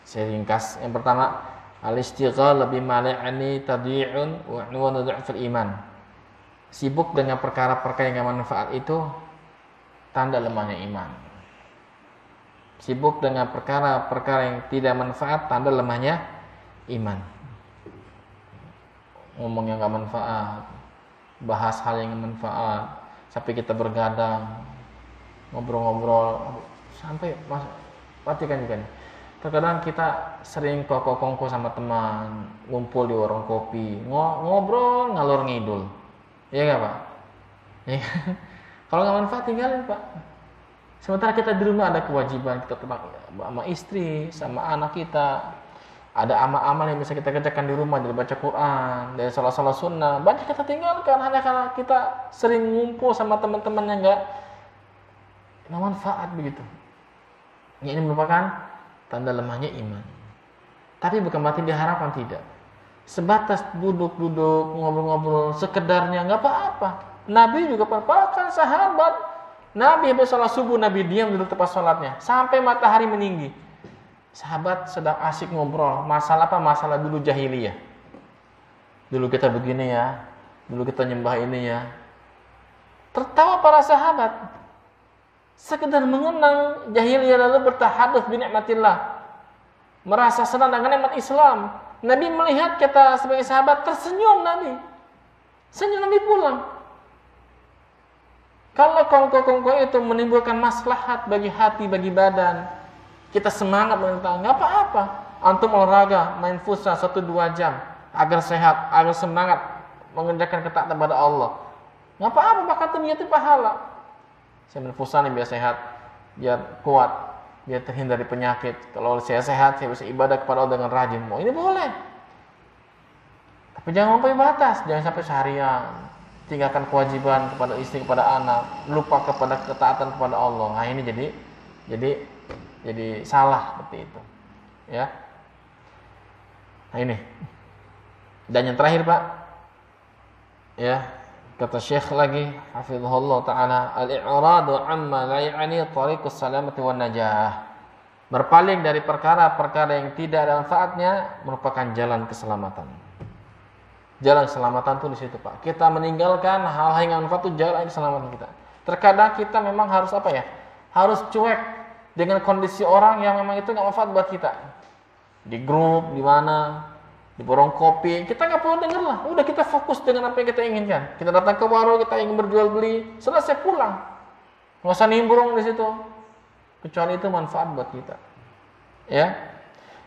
Saya ringkas. Yang pertama, al-istighal bima la ya'ni tadhi'un wa dha'ful iman. Sibuk dengan perkara-perkara yang manfaat itu tanda lemahnya iman. Sibuk dengan perkara-perkara yang tidak manfaat tanda lemahnya iman. Ngomong yang enggak manfaat, bahas hal yang manfaat, sampai kita bergadang, ngobrol-ngobrol sampai perhatikan juga nih. Terkadang kita sering kongko sama teman, ngumpul di warung kopi, ngobrol ngalor ngidul. Iya enggak, Pak? Ya. Kalau enggak manfaat tinggalin, Pak. Sementara kita di rumah ada kewajiban kita sama istri, sama anak kita. Ada amal-amal yang bisa kita kerjakan di rumah, dari baca Quran, dari salat-salat sunnah. Banyak kita tinggalkan hanya karena kita sering ngumpul sama teman-teman yang enggak manfaat begitu. Ini merupakan tanda lemahnya iman. Tapi bukan berarti diharapkan, tidak. Sebatas duduk-duduk, ngobrol-ngobrol, sekedarnya nggak apa-apa. Nabi juga bahkan sahabat. Nabi habis sholat subuh, Nabi diam duduk tepat sholatnya sampai matahari meninggi. Sahabat sedang asik ngobrol. Masalah apa? Masalah dulu jahiliyah. Dulu kita begini ya, dulu kita nyembah ini ya. Tertawa para sahabat. Sekedar mengenang jahiliyah lalu bertahaduts bi nikmatillah. Merasa senang dengan nikmat Islam. Nabi melihat kita sebagai sahabat tersenyum Nabi. Senyum Nabi pulang. Kalau kongko-kongko itu menimbulkan maslahat bagi hati, bagi badan, kita semangat menentang, nggak apa-apa. Antum olahraga, main futsal 1-2 jam agar sehat, agar semangat mengerjakan ketaatan kepada Allah. Nggak apa-apa, bahkan itu pahala. Saya main futsal nih biar sehat, biar kuat, biar terhindar dari penyakit. Kalau saya sehat, saya bisa ibadah kepada Allah dengan rajin. Oh, ini boleh. Tapi jangan sampai batas, jangan sampai seharian. Tinggalkan kewajiban kepada istri, kepada anak, lupa kepada ketaatan kepada Allah. Nah, ini jadi salah seperti itu. Ya. Nah, ini. Dan yang terakhir, Pak. Ya. Kata Syekh lagi, hafizahullah ta'ala, al-i'radu amma la ya'ni tariqus salamati wan najah. Berpaling dari perkara-perkara yang tidak ada manfaatnya merupakan jalan keselamatan. Jalan keselamatan itu di situ, Pak. Kita meninggalkan hal-hal yang manfaat itu jalan keselamatan kita. Terkadang kita memang harus apa ya? Harus cuek dengan kondisi orang yang memang itu enggak manfaat buat kita. Di grup, di mana, di warung kopi, kita nggak perlu dengar lah. Udah kita fokus dengan apa yang kita inginkan. Kita datang ke warung, kita ingin berjual beli, selesai pulang. Nggak usah nimbrung di situ. Kecuali itu manfaat buat kita. Ya,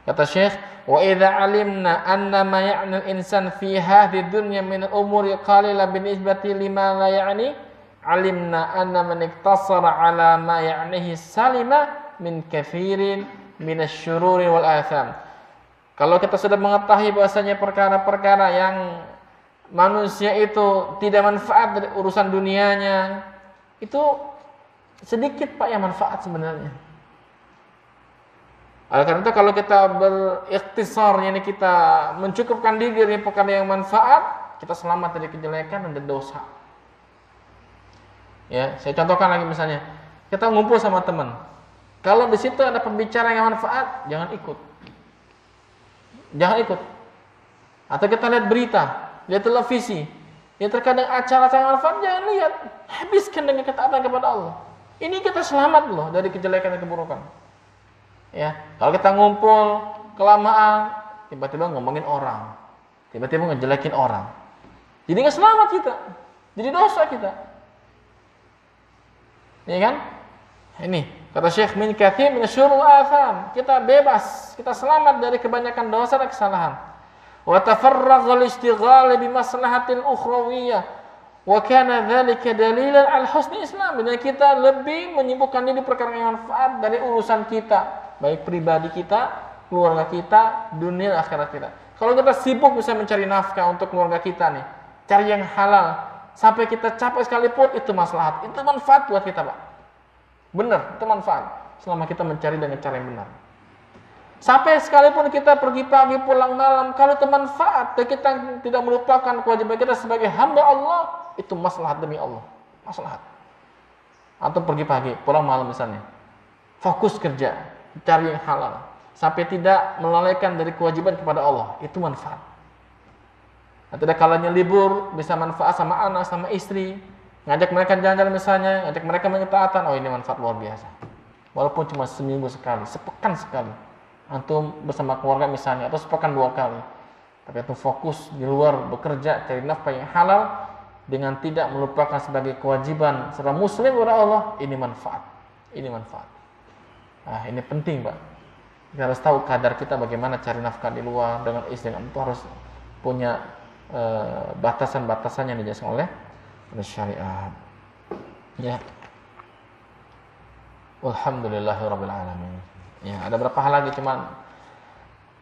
kata Syekh, wa idza alimna anna ma ya'ni al-insan fi hadhihi dunya min al-umuri qalila binisbati lima la ya'ni, alimna anna man iktasara ala ma ya'nihi salima min kathirin min asy-syururi wal atham. Kalau kita sudah mengetahui bahwasanya perkara-perkara yang manusia itu tidak manfaat dari urusan dunianya, itu sedikit Pak yang manfaat sebenarnya. Oleh karena itu kalau kita berikhtisar, ini kita mencukupkan diri dari perkara yang manfaat, kita selamat dari kejelekan dan dari dosa. Ya, saya contohkan lagi misalnya, kita ngumpul sama teman. Kalau di situ ada pembicaraan yang manfaat, jangan ikut. Jangan ikut. Atau kita lihat berita, lihat televisi, ya terkadang acara-acara manfaat, jangan lihat. Habiskan dengan ketaatan kepada Allah. Ini kita selamat loh dari kejelekan dan keburukan. Ya, kalau kita ngumpul kelamaan, tiba-tiba ngomongin orang, tiba-tiba ngejelekin orang, jadi nggak selamat kita, jadi dosa kita, ya kan? Ini kata Syekh min kathir min syurul atham, kita bebas, kita selamat dari kebanyakan dosa dan kesalahan. Wa tafarragha al-ishtighal bi maslahatil ukhrawiyyah. Wa kana dzalika dalilan al husni Islam. Dan kita lebih menyibukkan diri perkara yang manfaat dari urusan kita, baik pribadi kita, keluarga kita, dunia dan akhirat kita. Kalau kita sibuk bisa mencari nafkah untuk keluarga kita nih, cari yang halal, sampai kita capek sekalipun, itu maslahat, itu manfaat buat kita, Pak. Benar, itu manfaat selama kita mencari dengan cara yang benar. Sampai sekalipun kita pergi pagi pulang malam, kalau itu manfaat dan kita tidak melupakan kewajiban kita sebagai hamba Allah, itu maslahat demi Allah, maslahat. Atau pergi pagi pulang malam misalnya, fokus kerja, cari yang halal, sampai tidak melalaikan dari kewajiban kepada Allah, itu manfaat. Atau ada kalanya libur, bisa manfaat sama anak, sama istri, ngajak mereka jalan-jalan misalnya, ngajak mereka menyetaatan, oh ini manfaat luar biasa. Walaupun cuma seminggu sekali, sepekan sekali, antum bersama keluarga misalnya, atau sepekan 2 kali, tapi antum fokus di luar bekerja, cari nafkah yang halal, dengan tidak melupakan sebagai kewajiban seorang muslim kepada Allah, ini manfaat. Ini manfaat. Nah, ini penting, Pak. Kita harus tahu kadar kita bagaimana cari nafkah di luar dengan istri. Itu harus punya batasan-batasan yang dijelaskan oleh syariat. Ya. Alhamdulillahirabbil alamin. Ya, ada berapa hal lagi, cuman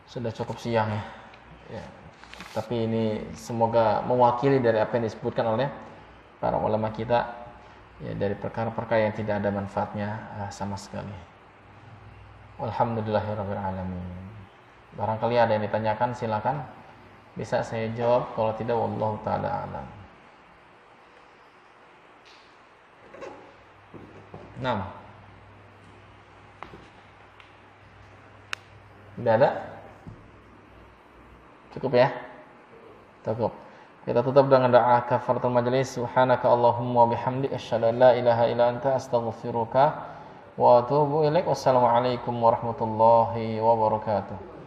sudah cukup siang ya. Ya. Tapi ini semoga mewakili dari apa yang disebutkan oleh para ulama kita, ya, dari perkara-perkara yang tidak ada manfaatnya sama sekali. Alhamdulillahirabbil alamin. Barangkali ada yang ditanyakan, silakan. Bisa saya jawab, kalau tidak wallahu taala alam. 6. Tidak ada? Cukup ya? Cukup. Kita tutup dengan doa kafaratul majelis. Subhanaka Allahumma bihamdik asyhadu an la ilaha illa anta astaghfiruka wa atubu ilaik. Wassalamualaikum warahmatullahi wabarakatuh.